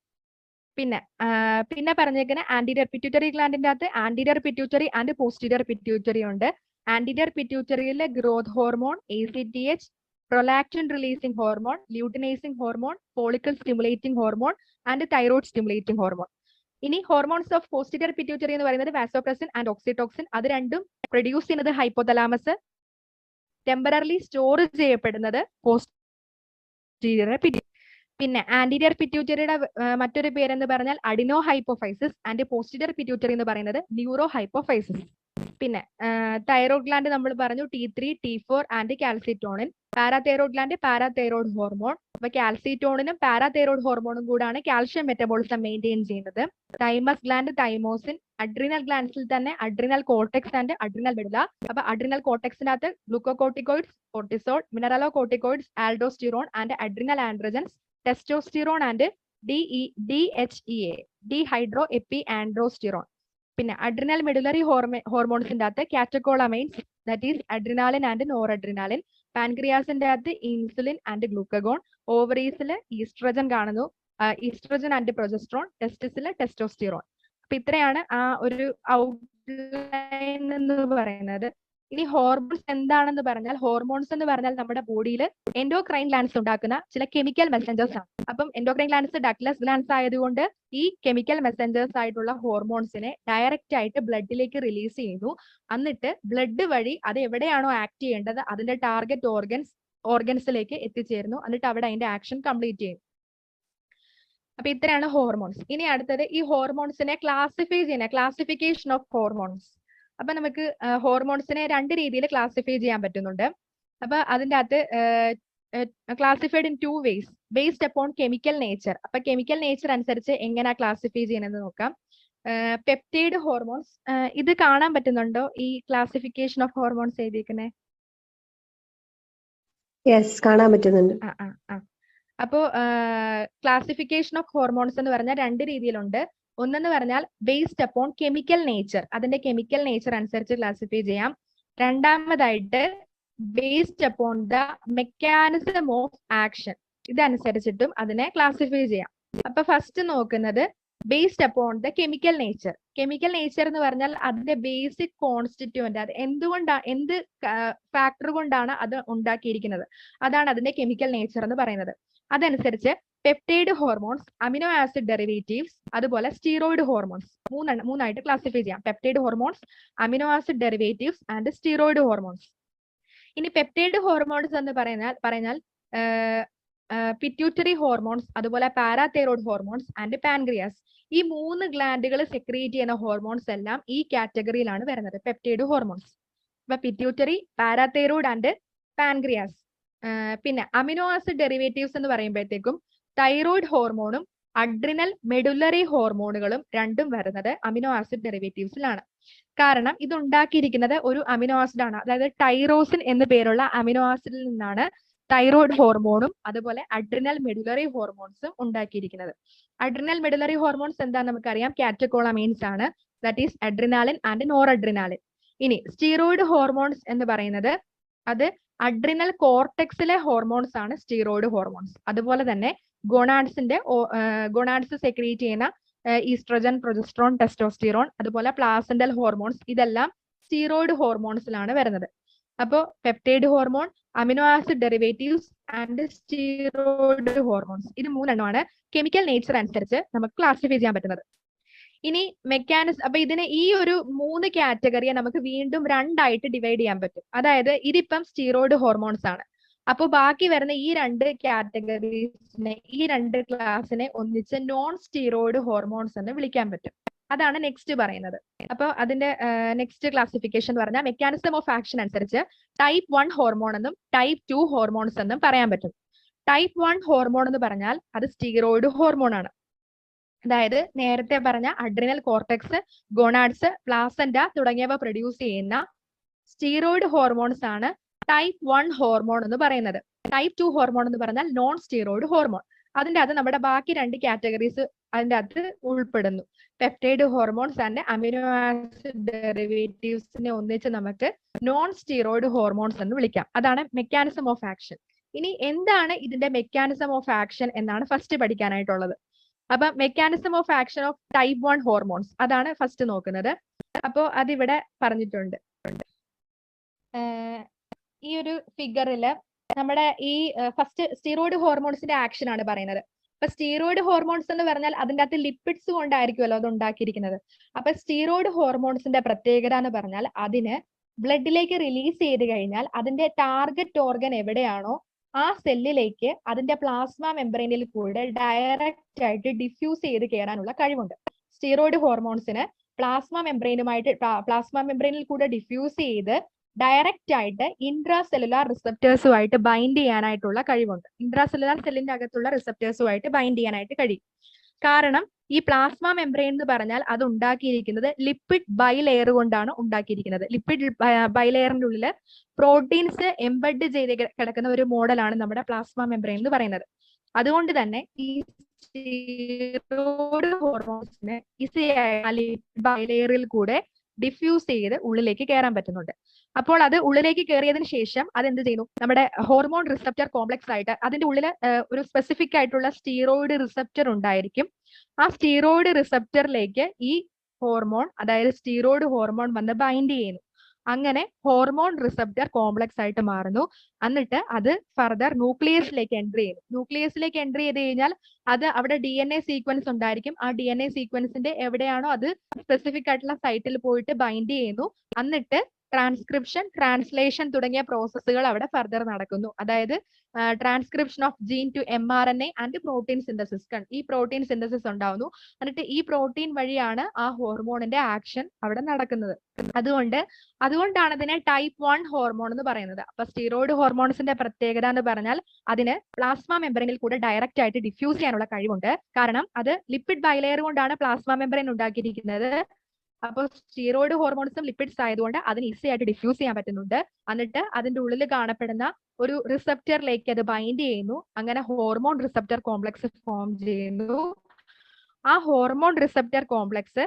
S1: പിന്നെ പറഞ്ഞേക്കുന്ന ആന്റീരിയർ പിറ്റ്യൂട്ടറി ഗ്ലാൻഡിന്റെ അകത്ത് anterior pituitary and posterior pituitary ഉണ്ട്. ആന്റീരിയർ പിറ്റ്യൂട്ടറിയിലെ growth hormone, ACTH, prolactin releasing hormone, luteinizing hormone, follicle stimulating hormone and thyroid stimulating hormone. ഇനി ഹോർമോൺസ് ഓഫ് പോസ്റ്റീരിയർ പിറ്റ്യൂട്ടറി എന്ന് പറയുന്നത് വാസോപ്രസിൻ ആൻഡ് ഓക്സിടോക്സിൻ. അത് രണ്ടും പ്രൊഡ്യൂസ് ചെയ്യുന്നത് ഹൈപ്പോതലാമസ്, ടെമ്പററിലി സ്റ്റോർ ചെയ്യപ്പെടുന്നത് posterior pituitary. പിന്നെ ആന്റീരിയർ പിറ്റ്യൂട്ടറിയുടെ മറ്റൊരു പേരെന്ന് പറഞ്ഞാൽ adeno hypophysis and posterior pituitary എന്ന് പറയുന്നത് ന്യൂറോ ഹൈപ്പോഫൈസിസ്. പിന്നെ തൈറോയ്ഡ് ഗ്ലാൻഡ് നമ്മൾ പറഞ്ഞു T3, T4 and calcitonin. Parathyroid gland parathyroid hormone. അപ്പൊ കാൽസിറ്റോണിനും പാരാതൈറോയ്ഡ് ഹോർമോണും കൂടാണ് കാൽഷ്യം മെറ്റബോളിസം മെയിൻറ്റെയിൻ ചെയ്യുന്നത്. Thymus gland thymosin. അഡ്രിനൽ ഗ്ലാൻഡ്സിൽ തന്നെ adrenal cortex and adrenal medulla. അപ്പൊ അഡ്രിനൽ കോർട്ടെക്സിനകത്ത് glucocorticoids, cortisol, mineralocorticoids, aldosterone and adrenal androgens, testosterone and DHEA, dehydroepiandrosterone. പിന്നെ അഡ്രിനൽ മെഡുലറി ഹോർമോൺസിന്റെ അകത്ത് catecholamines, that is adrenaline and noradrenaline. പാൻക്രിയാസിന്റെ അകത്ത് insulin and glucagon. ഓവറീസിൽ oestrogen കാണുന്നു, oestrogen and progesterone. ടെസ്റ്റിസിൽ ടെസ്റ്റോസ്റ്റിറോൺ. അപ്പൊ ഇത്രയാണ് ആ ഒരു ഔട്ട്ലൈൻ എന്ന് പറയുന്നത്. ഇനി ഹോർമോൺസ് എന്താണെന്ന് പറഞ്ഞാൽ, ഹോർമോൺസ് എന്ന് പറഞ്ഞാൽ നമ്മുടെ ബോഡിയിൽ എൻഡോക്രൈൻ ഗ്ലാൻഡ്സ് ഉണ്ടാക്കുന്ന ചില കെമിക്കൽ മെസ്സഞ്ചേഴ്സ് ആണ്. അപ്പം എൻഡോക്രൈൻ ഗ്ലാൻഡ്സ് ഡക്ലസ് ഗ്ലാൻഡ്സ് ആയതുകൊണ്ട് ഈ കെമിക്കൽ മെസ്സഞ്ചേഴ്സ് ആയിട്ടുള്ള ഹോർമോൺസിനെ ഡയറക്റ്റ് ആയിട്ട് ബ്ലഡിലേക്ക് റിലീസ് ചെയ്യുന്നു. എന്നിട്ട് ബ്ലഡ് വഴി അത് എവിടെയാണോ ആക്ട് ചെയ്യേണ്ടത് അതിന്റെ ടാർഗറ്റ് ഓർഗൻസിലേക്ക് എത്തിച്ചേരുന്നു. എന്നിട്ട് അവിടെ അതിന്റെ ആക്ഷൻ കംപ്ലീറ്റ് ചെയ്യും. അപ്പൊ ഇത്രയാണ് ഹോർമോൺസ്. ഇനി അടുത്തത് ഈ ഹോർമോൺസിനെ ക്ലാസിഫൈ ചെയ്യുന്ന ക്ലാസിഫിക്കേഷൻ ഓഫ് ഹോർമോൺസ്. അപ്പൊ നമുക്ക് ഹോർമോൺസിനെ രണ്ട് രീതിയിൽ ക്ലാസിഫൈ ചെയ്യാൻ പറ്റുന്നുണ്ട്. അപ്പൊ അതിൻ്റെ അകത്ത് classified in 2 ways based upon chemical nature. അപ്പൊ കെമിക്കൽ നേച്ചർ അനുസരിച്ച് എങ്ങനെയാ ക്ലാസിഫൈ ചെയ്യുന്നത് നോക്കാം. പെപ്റ്റൈഡ് ഹോർമോൺസ്, ഇത് കാണാൻ പറ്റുന്നുണ്ടോ ഈ ക്ലാസിഫിക്കേഷൻ ഓഫ് ഹോർമോൺസ് എഴുതിയിരിക്കുന്നത്?
S3: യെസ്, കാണാൻ പറ്റുന്നുണ്ട്.
S1: അപ്പോ ക്ലാസിഫിക്കേഷൻ ഓഫ് ഹോർമോൺസ് എന്ന് പറഞ്ഞാൽ രണ്ട് രീതിയിലുണ്ട്. ഒന്നെന്ന് പറഞ്ഞാൽ ബേസ്ഡ് അപ്പോൺ കെമിക്കൽ നേച്ചർ, അതിന്റെ കെമിക്കൽ നേച്ചർ അനുസരിച്ച് ക്ലാസിഫൈ ചെയ്യാം. രണ്ടാമതായിട്ട് based upon the mechanism of action, ഇതനുസരിച്ചിട്ടും അതിനെ ക്ലാസിഫൈ ചെയ്യാം. അപ്പൊ ഫസ്റ്റ് നോക്കുന്നത് based upon the chemical nature. Chemical nature എന്ന് പറഞ്ഞാൽ അതിന്റെ ബേസിക് കോൺസ്റ്റിറ്റ്യൂവന്റ്, അത് എന്ത് ഫാക്ടർ കൊണ്ടാണ് അത് ഉണ്ടാക്കിയിരിക്കുന്നത്, അതാണ് അതിന്റെ കെമിക്കൽ നേച്ചർ എന്ന് പറയുന്നത്. അതനുസരിച്ച് peptide hormones, amino acid derivatives, അതുപോലെ സ്റ്റീറോയിഡ് ഹോർമോൺസ് മൂന്നായിട്ട് ക്ലാസിഫൈ ചെയ്യാം. Peptide hormones, amino acid derivatives and steroid hormones. ഇനി പെപ്റ്റൈഡ് ഹോർമോൺസ് എന്ന് പറഞ്ഞാൽ പിറ്റ്യൂട്ടറി ഹോർമോൺസ്, അതുപോലെ പാരാതൈറോയ്ഡ് ഹോർമോൺസ് ആൻഡ് പാൻക്രിയാസ്. ഈ 3 ഗ്ലാൻഡുകൾ സെക്രീറ്റ് ചെയ്യുന്ന ഹോർമോൺസ് എല്ലാം ഈ കാറ്റഗറിയിലാണ് വരുന്നത്, പെപ്റ്റൈഡ് ഹോർമോൺസ്. അപ്പൊ പിറ്റ്യൂട്ടറി, പാരാതൈറോയ്ഡ് ആൻഡ് പാൻക്രിയാസ്. പിന്നെ അമിനോ ആസിഡ് ഡെറിവേറ്റീവ്സ് എന്ന് പറയുമ്പോഴത്തേക്കും തൈറോയ്ഡ് ഹോർമോണും അഡ്രിനൽ മെഡുലറി ഹോർമോണുകളും രണ്ടും വരുന്നത് അമിനോ ആസിഡ് ഡെറിവേറ്റീവ്സിലാണ്. കാരണം ഇത് ഉണ്ടാക്കിയിരിക്കുന്നത് ഒരു അമിനോ ആസിഡ് ആണ്, അതായത് ടൈറോസിൻ എന്ന് പേരുള്ള അമിനോ ആസിഡിൽ നിന്നാണ് തൈറോയ്ഡ് ഹോർമോണും അതുപോലെ അഡ്രിനൽ മെഡുലറി ഹോർമോൺസും ഉണ്ടാക്കിയിരിക്കുന്നത്. അഡ്രിനൽ മെഡുലറി ഹോർമോൺസ് എന്താണെന്ന് നമുക്കറിയാം, കാറ്റക്കോളമൈൻസ് ആണ്, that is adrenaline and nor adrenaline. ഇനി സ്റ്റീറോയിഡ് ഹോർമോൺസ് എന്ന് പറയുന്നത് അത് അഡ്രിനൽ കോർട്ടെക്സിലെ ഹോർമോൺസ് ആണ് സ്റ്റീറോയിഡ് ഹോർമോൺസ്. അതുപോലെ തന്നെ ഗൊണാഡ്സ് സെക്രീറ്റ് ചെയ്യുന്ന ഈസ്ട്രജൻ, പ്രൊജസ്ട്രോൺ, ടെസ്റ്റോസ്റ്റിറോൺ, അതുപോലെ പ്ലാസെന്റൽ ഹോർമോൺസ്, ഇതെല്ലാം സ്റ്റീറോയിഡ് ഹോർമോൺസിലാണ് വരുന്നത്. അപ്പോൾ peptide hormone, amino acid derivatives and steroid hormones, ഇത് 3 കെമിക്കൽ നേച്ചർ അനുസരിച്ച് നമുക്ക് ക്ലാസിഫൈ ചെയ്യാൻ പറ്റുന്നത്. ഇനി അപ്പൊ ഇതിനെ ഈ ഒരു 3 കാറ്റഗറിയെ നമുക്ക് വീണ്ടും 2ആയിട്ട് ഡിവൈഡ് ചെയ്യാൻ പറ്റും. അതായത് ഇതിപ്പം സ്റ്റീറോയിഡ് ഹോർമോൺസ് ആണ്. അപ്പോൾ ബാക്കി വരുന്ന ഈ 2 കാറ്റഗറീസിനെ, ഈ 2 ക്ലാസിനെ ഒന്നിച്ച് നോൺ സ്റ്റീറോയിഡ് ഹോർമോൺസ് എന്ന് വിളിക്കാൻ പറ്റും. അതാണ് നെക്സ്റ്റ് പറയുന്നത്. അപ്പോൾ അതിന്റെ നെക്സ്റ്റ് ക്ലാസിഫിക്കേഷൻ പറഞ്ഞാൽ മെക്കാനിസം ഓഫ് ആക്ഷൻ അനുസരിച്ച് ടൈപ്പ് 1 ഹോർമോൺ എന്നും ടൈപ്പ് 2 ഹോർമോൺസ് എന്നും പറയാൻ പറ്റും. ടൈപ്പ് 1 ഹോർമോൺ എന്ന് പറഞ്ഞാൽ അത് സ്റ്റീറോയിഡ് ഹോർമോൺ ആണ്. അതായത് നേരത്തെ പറഞ്ഞ അഡ്രിനൽ കോർട്ടെക്സ്, ഗോണാഡ്സ്, പ്ലാസന്റ തുടങ്ങിയവ പ്രൊഡ്യൂസ് ചെയ്യുന്ന സ്റ്റീറോയിഡ് ഹോർമോൺസ് ആണ് ടൈപ്പ് 1 ഹോർമോൺ എന്ന് പറയുന്നത്. ടൈപ്പ് 2 ഹോർമോൺ എന്ന് പറഞ്ഞാൽ നോൺ സ്റ്റീറോയിഡ് ഹോർമോൺ. അതിന്റെ അകത്ത് നമ്മുടെ ബാക്കി 2 കാറ്റഗറീസ് അതിന്റെ അകത്ത് ഉൾപ്പെടുന്നു. Peptide hormones and amino acid ഡെറിവേറ്റീവ്സിനെ ഒന്നിച്ച് നമുക്ക് നോൺ സ്റ്റീറോയിഡ് ഹോർമോൺസ് എന്ന് വിളിക്കാം. അതാണ് മെക്കാനിസം ഓഫ് ആക്ഷൻ. ഇനി എന്താണ് ഇതിന്റെ മെക്കാനിസം ഓഫ് ആക്ഷൻ എന്നാണ് ഫസ്റ്റ് പഠിക്കാനായിട്ടുള്ളത്. അപ്പൊ mechanism of action of type 1 hormones, അതാണ് ഫസ്റ്റ് നോക്കുന്നത്. അപ്പോ അതിവിടെ പറഞ്ഞിട്ടുണ്ട്. ഈ ഒരു ഫിഗറില് നമ്മുടെ ഈ ഫസ്റ്റ് സ്റ്റീറോയിഡ് ഹോർമോൺസിന്റെ ആക്ഷൻ ആണ് പറയുന്നത്. അപ്പൊ സ്റ്റീറോയിഡ് ഹോർമോൺസ് എന്ന് പറഞ്ഞാൽ അതിന്റെ അകത്ത് ലിപ്പിഡ്സ് കൊണ്ടായിരിക്കുമല്ലോ അത് ഉണ്ടാക്കിയിരിക്കുന്നത്. അപ്പൊ സ്റ്റീറോയിഡ് ഹോർമോൺസിന്റെ പ്രത്യേകത എന്ന് പറഞ്ഞാൽ അതിന് ബ്ലഡിലേക്ക് റിലീസ് ചെയ്ത് കഴിഞ്ഞാൽ അതിന്റെ ടാർഗറ്റ് ഓർഗൻ എവിടെയാണോ ആ സെല്ലിലേക്ക് അതിന്റെ പ്ലാസ്മ മെംബ്രെയിനിൽ കൂടെ ഡയറക്റ്റ് ആയിട്ട് ഡിഫ്യൂസ് ചെയ്ത് കയറാനുള്ള കഴിവുണ്ട്. സ്റ്റീറോയിഡ് ഹോർമോൺസിന് പ്ലാസ്മ മെംബ്രെയിനിൽ കൂടെ ഡിഫ്യൂസ് ചെയ്ത് ഡയറക്റ്റ് ആയിട്ട് ഇൻട്രാ സെല്ലുലാർ റിസപ്റ്റേഴ്സുമായിട്ട് ബൈൻഡ് ചെയ്യാനായിട്ടുള്ള കഴിവുണ്ട്. ഇൻട്രാ സെല്ലുലാർ സെല്ലിന്റെ അകത്തുള്ള റിസപ്റ്റേഴ്സുമായിട്ട് ബൈൻഡ് ചെയ്യാനായിട്ട് കഴിയും. കാരണം ഈ പ്ലാസ്മ മെംബ്രെയിൻ എന്ന് പറഞ്ഞാൽ അത് ഉണ്ടാക്കിയിരിക്കുന്നത് ലിപ്പിഡ് ബൈലെയർ കൊണ്ടാണ് ഉണ്ടാക്കിയിരിക്കുന്നത്. ലിപ്പിഡ് ബൈലെയറിന്റെ ഉള്ളിൽ പ്രോട്ടീൻസ് എംബഡ് ചെയ്ത് കിടക്കുന്ന ഒരു മോഡലാണ് നമ്മുടെ പ്ലാസ്മ മെംബ്രെയിൻ എന്ന് പറയുന്നത്. അതുകൊണ്ട് തന്നെ ഈ സ്റ്റിറോയിഡ് ഹോർമോൺസിന് ഈസിയായി ബൈലെയറിൽ കൂടെ ഡിഫ്യൂസ് ചെയ്ത് ഉള്ളിലേക്ക് കയറാൻ പറ്റുന്നുണ്ട്. അപ്പോൾ അത് ഉള്ളിലേക്ക് കയറിയതിനു ശേഷം അത് എന്ത് ചെയ്യുന്നു, നമ്മുടെ ഹോർമോൺ റിസപ്റ്റർ കോംപ്ലക്സ് ആയിട്ട് അതിന്റെ ഉള്ളിൽ ഒരു സ്പെസിഫിക് ആയിട്ടുള്ള സ്റ്റീറോയിഡ് റിസപ്റ്റർ ഉണ്ടായിരിക്കും. ആ സ്റ്റീറോയിഡ് റിസപ്റ്ററിലേക്ക് ഈ ഹോർമോൺ, അതായത് സ്റ്റീറോയിഡ് ഹോർമോൺ വന്ന് ബൈൻഡ് ചെയ്യുന്നു. അങ്ങനെ ഹോർമോൺ റിസപ്റ്റർ കോംപ്ലക്സ് ആയിട്ട് മാറുന്നു. എന്നിട്ട് അത് ഫർദർ ന്യൂക്ലിയസിലേക്ക് എൻട്രി ചെയ്യുന്നു. ന്യൂക്ലിയസിലേക്ക് എൻട്രി ചെയ്ത് കഴിഞ്ഞാൽ അത് അവിടെ DNA സീക്വൻസ് ഉണ്ടായിരിക്കും. ആ DNA സീക്വൻസിന്റെ എവിടെയാണോ അത് സ്പെസിഫിക് ആയിട്ടുള്ള സൈറ്റിൽ പോയിട്ട് ബൈൻഡ് ചെയ്യുന്നു. എന്നിട്ട് ട്രാൻസ്ക്രിപ്ഷൻ, ട്രാൻസ്ലേഷൻ തുടങ്ങിയ പ്രോസസ്സുകൾ അവിടെ ഫർദർ നടക്കുന്നു. അതായത് transcription of gene to mRNA and protein synthesis. ഈ പ്രോട്ടീൻ സിന്തസിസ് ഉണ്ടാവുന്നു. എന്നിട്ട് ഈ പ്രോട്ടീൻ വഴിയാണ് ആ ഹോർമോണിന്റെ ആക്ഷൻ അവിടെ നടക്കുന്നത്. അതുകൊണ്ടാണ് ഇതിനെ ടൈപ്പ് 1 ഹോർമോൺ എന്ന് പറയുന്നത്. അപ്പൊ സ്റ്റീറോയിഡ് ഹോർമോൺസിന്റെ പ്രത്യേകത എന്ന് പറഞ്ഞാൽ അതിന് പ്ലാസ്മ മെമ്പറിനിൽ കൂടെ ഡയറക്റ്റ് ആയിട്ട് ഡിഫ്യൂസ് ചെയ്യാനുള്ള കഴിവുണ്ട്. കാരണം അത് ലിപ്പിഡ് ബൈലെയർ കൊണ്ടാണ് പ്ലാസ്മ മെമ്പറിൻ ഉണ്ടാക്കിയിരിക്കുന്നത്. അപ്പോൾ സ്റ്റീറോയിഡ് ഹോർമോൺസും ലിപ്പിഡ്സ് ആയതുകൊണ്ട് അതിന് ഈസി ആയിട്ട് ഡിഫ്യൂസ് ചെയ്യാൻ പറ്റുന്നുണ്ട്. എന്നിട്ട് അതിന്റെ ഉള്ളിൽ കാണപ്പെടുന്ന ഒരു റിസപ്റ്ററിലേക്ക് അത് ബൈൻഡ് ചെയ്യുന്നു. അങ്ങനെ ഹോർമോൺ റിസപ്റ്റർ കോംപ്ലക്സ് ഫോം ചെയ്യുന്നു. ആ ഹോർമോൺ റിസപ്റ്റർ കോംപ്ലക്സ്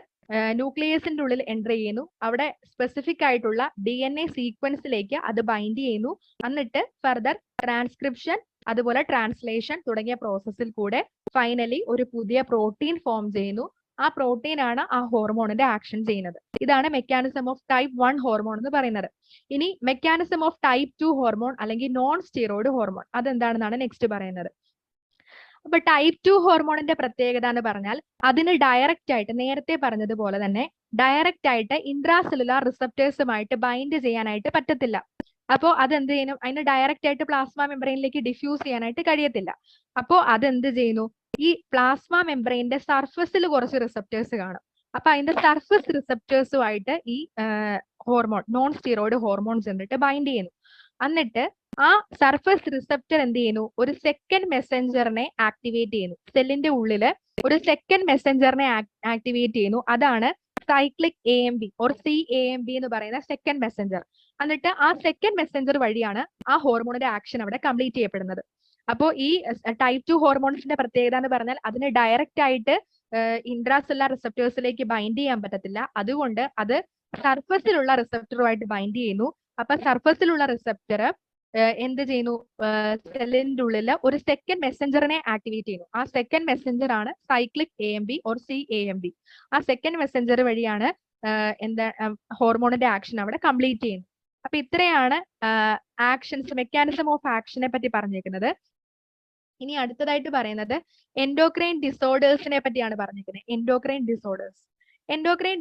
S1: ന്യൂക്ലിയസിന്റെ ഉള്ളിൽ എൻറ്റർ ചെയ്യുന്നു. അവിടെ സ്പെസിഫിക് ആയിട്ടുള്ള DNA സീക്വൻസിലേക്ക് അത് ബൈൻഡ് ചെയ്യുന്നു. എന്നിട്ട് ഫർദർ ട്രാൻസ്ക്രിപ്ഷൻ, അതുപോലെ ട്രാൻസ്ലേഷൻ തുടങ്ങിയ പ്രോസസ്സിൽ കൂടെ ഫൈനലി ഒരു പുതിയ പ്രോട്ടീൻ ഫോം ചെയ്യുന്നു. ആ പ്രോട്ടീൻ ആണ് ആ ഹോർമോണിന്റെ ആക്ഷൻ ചെയ്യുന്നത്. ഇതാണ് മെക്കാനിസം ഓഫ് ടൈപ്പ് 1 ഹോർമോൺ എന്ന് പറയുന്നത്. ഇനി മെക്കാനിസം ഓഫ് ടൈപ്പ് 2 ഹോർമോൺ അല്ലെങ്കിൽ നോൺ സ്റ്റീറോയിഡ് ഹോർമോൺ അതെന്താണെന്നാണ് നെക്സ്റ്റ് പറയുന്നത്. അപ്പൊ ടൈപ്പ് 2 ഹോർമോണിന്റെ പ്രത്യേകത എന്ന് പറഞ്ഞാൽ അതിന് ഡയറക്റ്റ് ആയിട്ട്, നേരത്തെ പറഞ്ഞതുപോലെ തന്നെ ഡയറക്റ്റ് ആയിട്ട് ഇൻട്രാസെല്ലുലാർ റിസപ്റ്റേഴ്സുമായിട്ട് ബൈൻഡ് ചെയ്യാനായിട്ട് പറ്റത്തില്ല. അപ്പോൾ അതെന്ത് ചെയ്യുന്നു, അതിന് ഡയറക്റ്റ് ആയിട്ട് പ്ലാസ്മ മെമ്പറൈനിലേക്ക് ഡിഫ്യൂസ് ചെയ്യാനായിട്ട് കഴിയത്തില്ല. അപ്പോൾ അതെന്ത് ചെയ്യുന്നു, ഈ പ്ലാസ്മ മെമ്പറൈന്റെ സർഫസിൽ കുറച്ച് റിസപ്റ്റേഴ്സ് കാണും. അപ്പൊ അതിന്റെ സർഫസ് റിസപ്റ്റേഴ്സുമായിട്ട് ഈ ഹോർമോൺ, നോൺ സ്റ്റീറോയിഡ് ഹോർമോൺ ചെന്നിട്ട് ബൈൻഡ് ചെയ്യുന്നു. എന്നിട്ട് ആ സർഫസ് റിസപ്റ്റർ എന്ത് ചെയ്യുന്നു, ഒരു സെക്കൻഡ് മെസ്സഞ്ചറിനെ ആക്ടിവേറ്റ് ചെയ്യുന്നു. സെല്ലിന്റെ ഉള്ളില് ഒരു സെക്കൻഡ് മെസ്സഞ്ചറിനെ ആക്ടിവേറ്റ് ചെയ്യുന്നു. അതാണ് സൈക്ലിക് AMP ഓർ CAMP എന്ന് പറയുന്ന സെക്കൻഡ് മെസ്സഞ്ചർ. എന്നിട്ട് ആ സെക്കൻഡ് മെസ്സഞ്ചർ വഴിയാണ് ആ ഹോർമോണിന്റെ ആക്ഷൻ അവിടെ കംപ്ലീറ്റ് ചെയ്യപ്പെടുന്നത്. അപ്പോൾ ഈ ടൈപ്പ് 2 ഹോർമോൺസിന്റെ പ്രത്യേകത എന്ന് പറഞ്ഞാൽ അതിന് ഡയറക്റ്റ് ആയിട്ട് ഇൻട്രാസെല്ലുലാർ റിസപ്റ്റേഴ്സിലേക്ക് ബൈൻഡ് ചെയ്യാൻ പറ്റത്തില്ല. അതുകൊണ്ട് അത് സർഫസിലുള്ള റിസപ്റ്ററുമായിട്ട് ബൈൻഡ് ചെയ്യുന്നു. അപ്പൊ സർഫസിലുള്ള റിസപ്റ്റർ എന്ത് ചെയ്യുന്നു, സെല്ലിന്റെ ഉള്ളിൽ ഒരു സെക്കൻഡ് മെസ്സഞ്ചറിനെ ആക്ടിവേറ്റ് ചെയ്യുന്നു. ആ സെക്കൻഡ് മെസ്സഞ്ചർ ആണ് സൈക്ലിക് AMP ഓർ CAMP. ആ സെക്കൻഡ് മെസ്സഞ്ചർ വഴിയാണ് ഹോർമോണിന്റെ ആക്ഷൻ അവിടെ കംപ്ലീറ്റ് ചെയ്യുന്നത്. അപ്പൊ ഇത്രയാണ് ആക്ഷൻസ്, മെക്കാനിസം ഓഫ് ആക്ഷനെ പറ്റി പറഞ്ഞേക്കുന്നത്. ഇനി അടുത്തതായിട്ട് പറയുന്നത് എൻഡോക്രൈൻ ഡിസോർഡേഴ്സിനെ പറ്റിയാണ് പറഞ്ഞിരിക്കുന്നത്. എൻഡോക്രൈൻ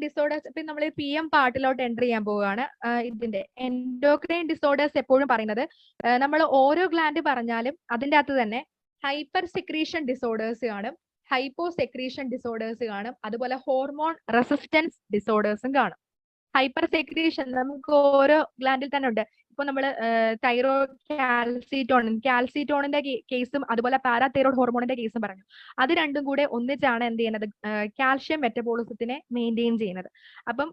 S1: ഡിസോർഡേഴ്സ് ഇപ്പൊ നമ്മൾ PM പാർട്ടിലോട്ട് എൻ്റർ ചെയ്യാൻ പോവുകയാണ്. ഇതിന്റെ എൻഡോക്രൈൻ ഡിസോർഡേഴ്സ് എപ്പോഴും പറയുന്നത് നമ്മൾ ഓരോ ഗ്ലാൻഡ് പറഞ്ഞാലും അതിൻ്റെ അകത്ത് തന്നെ ഹൈപ്പർ സെക്രീഷൻ ഡിസോർഡേഴ്സ് കാണും, ഹൈപ്പോ സെക്രീഷൻ ഡിസോർഡേഴ്സ് കാണും, അതുപോലെ ഹോർമോൺ റെസിസ്റ്റൻസ് ഡിസോർഡേഴ്സും കാണും. ഹൈപ്പർ സെക്രീഷൻ നമുക്ക് ഓരോ ഗ്ലാൻഡിൽ തന്നെ ഉണ്ട്. ഇപ്പൊ നമ്മൾ കാൽസിറ്റോണിന്റെ കേസും അതുപോലെ പാരാതൈറോയ്ഡ് ഹോർമോണിന്റെ കേസും പറഞ്ഞു. അത് രണ്ടും കൂടെ ഒന്നിച്ചാണ് എന്ത് ചെയ്യുന്നത്, കാൽഷ്യം മെറ്റബോളിസത്തിനെ മെയിൻറ്റെയിൻ ചെയ്യുന്നത്. അപ്പം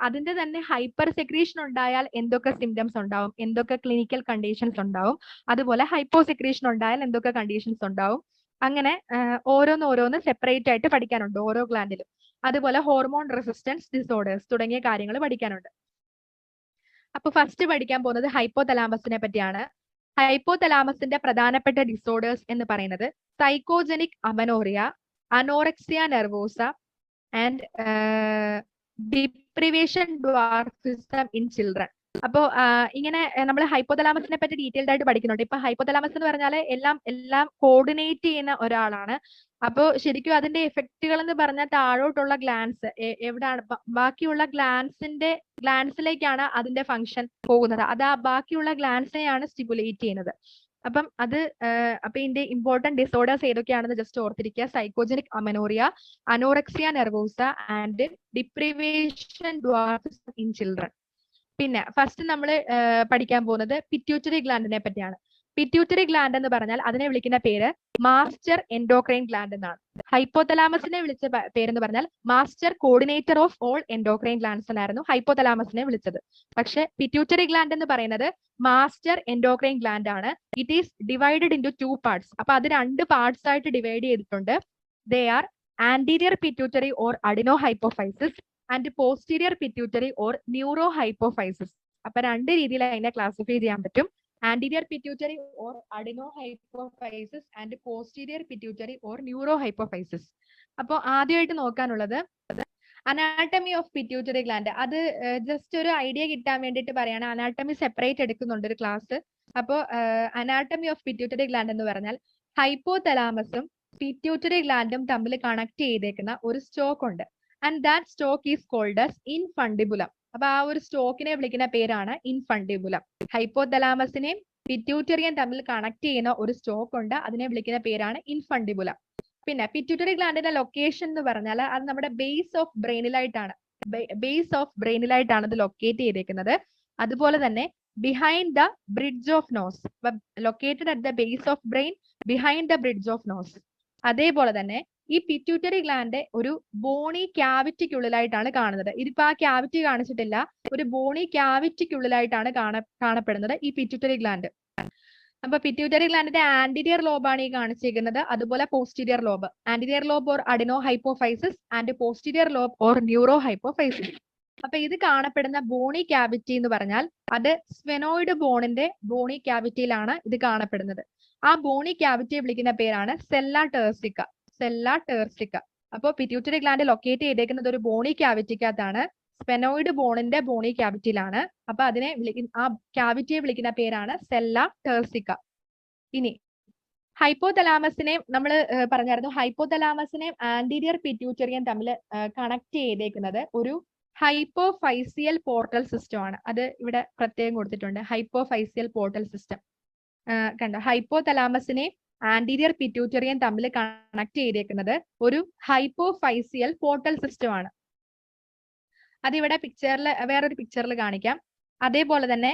S1: അതിന്റെ തന്നെ ഹൈപ്പർ സെക്രീഷൻ ഉണ്ടായാൽ എന്തൊക്കെ സിംറ്റംസ് ഉണ്ടാവും, എന്തൊക്കെ ക്ലിനിക്കൽ കണ്ടീഷൻസ് ഉണ്ടാവും, അതുപോലെ ഹൈപ്പോ സെക്രീഷൻ ഉണ്ടായാൽ എന്തൊക്കെ കണ്ടീഷൻസ് ഉണ്ടാവും. അങ്ങനെ ഓരോന്ന് സെപ്പറേറ്റ് ആയിട്ട് പഠിക്കാനുണ്ട് ഓരോ ഗ്ലാൻഡിലും. അതുപോലെ ഹോർമോൺ റെസിസ്റ്റൻസ് ഡിസോർഡേഴ്സ് തുടങ്ങിയ കാര്യങ്ങൾ പഠിക്കാനുണ്ട്. അപ്പൊ ഫസ്റ്റ് പഠിക്കാൻ പോകുന്നത് ഹൈപ്പോതലാമസിനെ പറ്റിയാണ്. ഹൈപ്പോതലാമസിന്റെ പ്രധാനപ്പെട്ട ഡിസോർഡേഴ്സ് എന്ന് പറയുന്നത് psychogenic amenorrhoea, anorexia nervosa and deprivation dwarfism in children. അപ്പോ ഇങ്ങനെ നമ്മൾ ഹൈപ്പോതലാമസിനെ പറ്റി ഡീറ്റെയിൽഡ് ആയിട്ട് പഠിക്കുന്നുണ്ട്. ഇപ്പൊ ഹൈപ്പോതലാമസ് എന്ന് പറഞ്ഞാൽ എല്ലാം കോർഡിനേറ്റ് ചെയ്യുന്ന ഒരാളാണ്. അപ്പോ ശരിക്കും അതിന്റെ എഫക്റ്റുകൾ എന്ന് പറഞ്ഞാൽ താഴോട്ടുള്ള ഗ്ലാൻസ് എവിടാണ്, ബാക്കിയുള്ള ഗ്ലാൻസിലേക്കാണ് അതിന്റെ ഫംഗ്ഷൻ പോകുന്നത്. അത് ആ ബാക്കിയുള്ള ഗ്ലാൻസിനെയാണ് സ്റ്റിമുലേറ്റ് ചെയ്യുന്നത്. അപ്പം അപ്പൊ ഇതിന്റെ ഇമ്പോർട്ടന്റ് ഡിസോർഡേഴ്സ് ഏതൊക്കെയാണെന്ന് ജസ്റ്റ് ഓർത്തിരിക്കുക. Psychogenic amenorrhoea, anorexia nervosa and deprivation dwarfism in children. പിന്നെ ഫസ്റ്റ് നമ്മൾ പഠിക്കാൻ പോകുന്നത് പിറ്റ്യൂട്ടറി ഗ്ലാൻഡിനെ പറ്റിയാണ്. പിറ്റ്യൂട്ടറി ഗ്ലാൻഡ് എന്ന് പറഞ്ഞാൽ അതിനെ വിളിക്കുന്ന പേര് മാസ്റ്റർ എൻഡോക്രൈൻ ഗ്ലാൻഡ് എന്നാണ്. ഹൈപ്പോതലാമസിനെ വിളിച്ച പേരെന്ന് പറഞ്ഞാൽ master coordinator of all endocrine glands എന്നായിരുന്നു ഹൈപ്പോതലാമസിനെ വിളിച്ചത്. പക്ഷെ പിറ്റ്യൂട്ടറി ഗ്ലാൻഡ് എന്ന് പറയുന്നത് മാസ്റ്റർ എൻഡോക്രൈൻ ഗ്ലാൻഡ് ആണ്. It is divided into 2 parts. അപ്പൊ അത് 2 പാർട്സ് ആയിട്ട് ഡിവൈഡ് ചെയ്തിട്ടുണ്ട്. They are anterior pituitary or adenohypophysis and posterior pituitary or neurohypophysis. അപ്പൊ രണ്ട് രീതിയിൽ അതിനെ ക്ലാസിഫൈ ചെയ്യാൻ പറ്റും. Anterior pituitary or adenohypophysis and posterior pituitary or neurohypophysis. അപ്പോൾ ആദ്യമായിട്ട് നോക്കാനുള്ളത് അനാട്ടമി ഓഫ് പിറ്റ്യൂട്ടറി ഗ്ലാൻഡ്. അത് ജസ്റ്റ് ഒരു ഐഡിയ കിട്ടാൻ വേണ്ടിയിട്ട് പറയാണ്. അനാട്ടമി സെപ്പറേറ്റ് എടുക്കുന്നുണ്ട് ഒരു ക്ലാസ്. അപ്പോൾ അനാട്ടമി ഓഫ് പിറ്റ്യൂട്ടറി ഗ്ലാൻഡ് എന്ന് പറഞ്ഞാൽ ഹൈപ്പോതലാമസും പിറ്റ്യൂട്ടറി ഗ്ലാൻഡും തമ്മിൽ കണക്ട് ചെയ്തേക്കുന്ന ഒരു സ്റ്റോക്ക് ഉണ്ട്. And that stock is called as infundibulum. അപ്പൊ ആ ഒരു സ്റ്റോക്കിനെ വിളിക്കുന്ന പേരാണ് ഇൻഫണ്ടിബുലം. ഹൈപ്പോതലാമസിനെയും പിറ്റ്യൂട്ടറിയും തമ്മിൽ കണക്ട് ചെയ്യുന്ന ഒരു സ്റ്റോക്ക് ഉണ്ട്, അതിനെ വിളിക്കുന്ന പേരാണ് ഇൻഫണ്ടിബുലം. പിന്നെ പിറ്റ്യൂട്ടറി ഗ്ലാൻഡിന്റെ ലൊക്കേഷൻ എന്ന് പറഞ്ഞാൽ അത് നമ്മുടെ ബേസ് ഓഫ് ബ്രെയിനിലായിട്ടാണ് അത് ലൊക്കേറ്റ് ചെയ്തേക്കുന്നത്. അതുപോലെ തന്നെ behind the bridge of nose, located at the base of brain behind the bridge of nose. അതേപോലെ തന്നെ ഈ പിറ്റ്യൂട്ടറി ഗ്ലാൻഡ് ഒരു ബോണി ക്യാവിറ്റിക്കുള്ളിലായിട്ടാണ് കാണുന്നത്. ഇതിപ്പോ ആ ക്യാവിറ്റി കാണിച്ചിട്ടില്ല, ഒരു ബോണി ക്യാവിറ്റിക്കുള്ളിലായിട്ടാണ് കാണപ്പെടുന്നത് ഈ പിറ്റ്യൂട്ടറി ഗ്ലാൻഡ്. അപ്പൊ പിറ്റ്യൂട്ടറി ഗ്ലാൻഡിന്റെ ആന്റീരിയർ ലോബാണ് ഈ കാണിച്ചിരിക്കുന്നത്, അതുപോലെ posterior lobe. Anterior lobe or adeno hypophysis and posterior lobe or neuro hypophysis. അപ്പൊ ഇത് കാണപ്പെടുന്ന ബോണി ക്യാവിറ്റി എന്ന് പറഞ്ഞാൽ അത് സ്ഫെനോയിഡ് ബോണിന്റെ ബോണി ക്യാവിറ്റിയിലാണ് ഇത് കാണപ്പെടുന്നത്. ആ ബോണി ക്യാവിറ്റിയെ വിളിക്കുന്ന പേരാണ് സെല്ല ടേർസിക്ക. അപ്പൊ പിറ്റ്യൂട്ടറി ഗ്ലാൻഡ് ലൊക്കേറ്റ് ചെയ്തേക്കുന്നത് ഒരു ബോണി ക്യാവിറ്റിക്കകത്താണ്, സ്ഫെനോയിഡ് ബോണിന്റെ ബോണി ക്യാവിറ്റിയിലാണ്. അപ്പൊ അതിനെ ആ ക്യാവിറ്റിയെ വിളിക്കുന്ന പേരാണ് സെല്ല ടേർസിക്ക. ഇനി ഹൈപ്പോതലാമസിനെ നമ്മൾ പറഞ്ഞായിരുന്നു, ഹൈപ്പോതലാമസിനെയും ആന്റീരിയർ പിറ്റ്യൂട്ടറിയും തമ്മിൽ കണക്ട് ചെയ്തേക്കുന്നത് ഒരു ഹൈപ്പോഫൈസിയൽ പോർട്ടൽ സിസ്റ്റം ആണ്. അത് ഇവിടെ പ്രത്യേകം കൊടുത്തിട്ടുണ്ട്, ഹൈപ്പോഫൈസിയൽ പോർട്ടൽ സിസ്റ്റം. കണ്ടോ, ഹൈപ്പോതലാമസിനെയും ആന്റീരിയർ പിറ്റ്യൂട്ടറിയും തമ്മിൽ കണക്ട് ചെയ്തേക്കുന്നത് ഒരു ഹൈപ്പോഫൈസിയൽ പോർട്ടൽ സിസ്റ്റം ആണ്. അതിവിടെ പിക്ചറിൽ, വേറൊരു പിക്ചറിൽ കാണിക്കാം. അതേപോലെ തന്നെ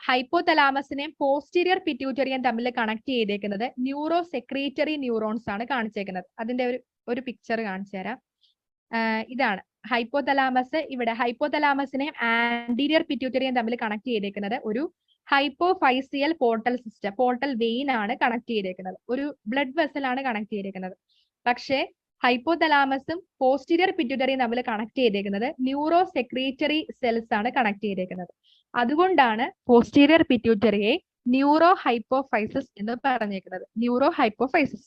S1: ഹൈപ്പോതലാമസിനെയും പോസ്റ്റീരിയർ പിറ്റ്യൂട്ടറിയും തമ്മിൽ കണക്ട് ചെയ്തേക്കുന്നത് ന്യൂറോ സെക്രീറ്ററി ന്യൂറോൺസ് ആണ് കാണിച്ചേക്കുന്നത്. അതിന്റെ ഒരു പിക്ചർ കാണിച്ചു തരാം. ഇതാണ് ഹൈപ്പോതലാമസ്. ഇവിടെ ഹൈപ്പോതലാമസിനെയും ആന്റീരിയർ പിറ്റ്യൂട്ടറിയും തമ്മിൽ കണക്ട് ചെയ്തേക്കുന്നത് ഒരു ഹൈപ്പോഫൈസിയൽ പോർട്ടൽ സിസ്റ്റം, പോർട്ടൽ വെയിൻ ആണ് കണക്ട് ചെയ്തേക്കുന്നത്, ഒരു ബ്ലഡ് വെസൽ ആണ് കണക്ട് ചെയ്തേക്കുന്നത്. പക്ഷേ ഹൈപ്പോതലാമസും പോസ്റ്റീരിയർ പിറ്റ്യൂട്ടറിയും തമ്മിൽ കണക്ട് ചെയ്തേക്കുന്നത് ന്യൂറോ സെക്രീറ്ററി സെൽസ് ആണ് കണക്ട് ചെയ്തേക്കുന്നത്. അതുകൊണ്ടാണ് പോസ്റ്റീരിയർ പിറ്റ്യൂട്ടറിയെ ന്യൂറോ ഹൈപ്പോഫൈസിസ് എന്ന് പറഞ്ഞേക്കുന്നത്. ന്യൂറോ ഹൈപ്പോഫൈസിസ്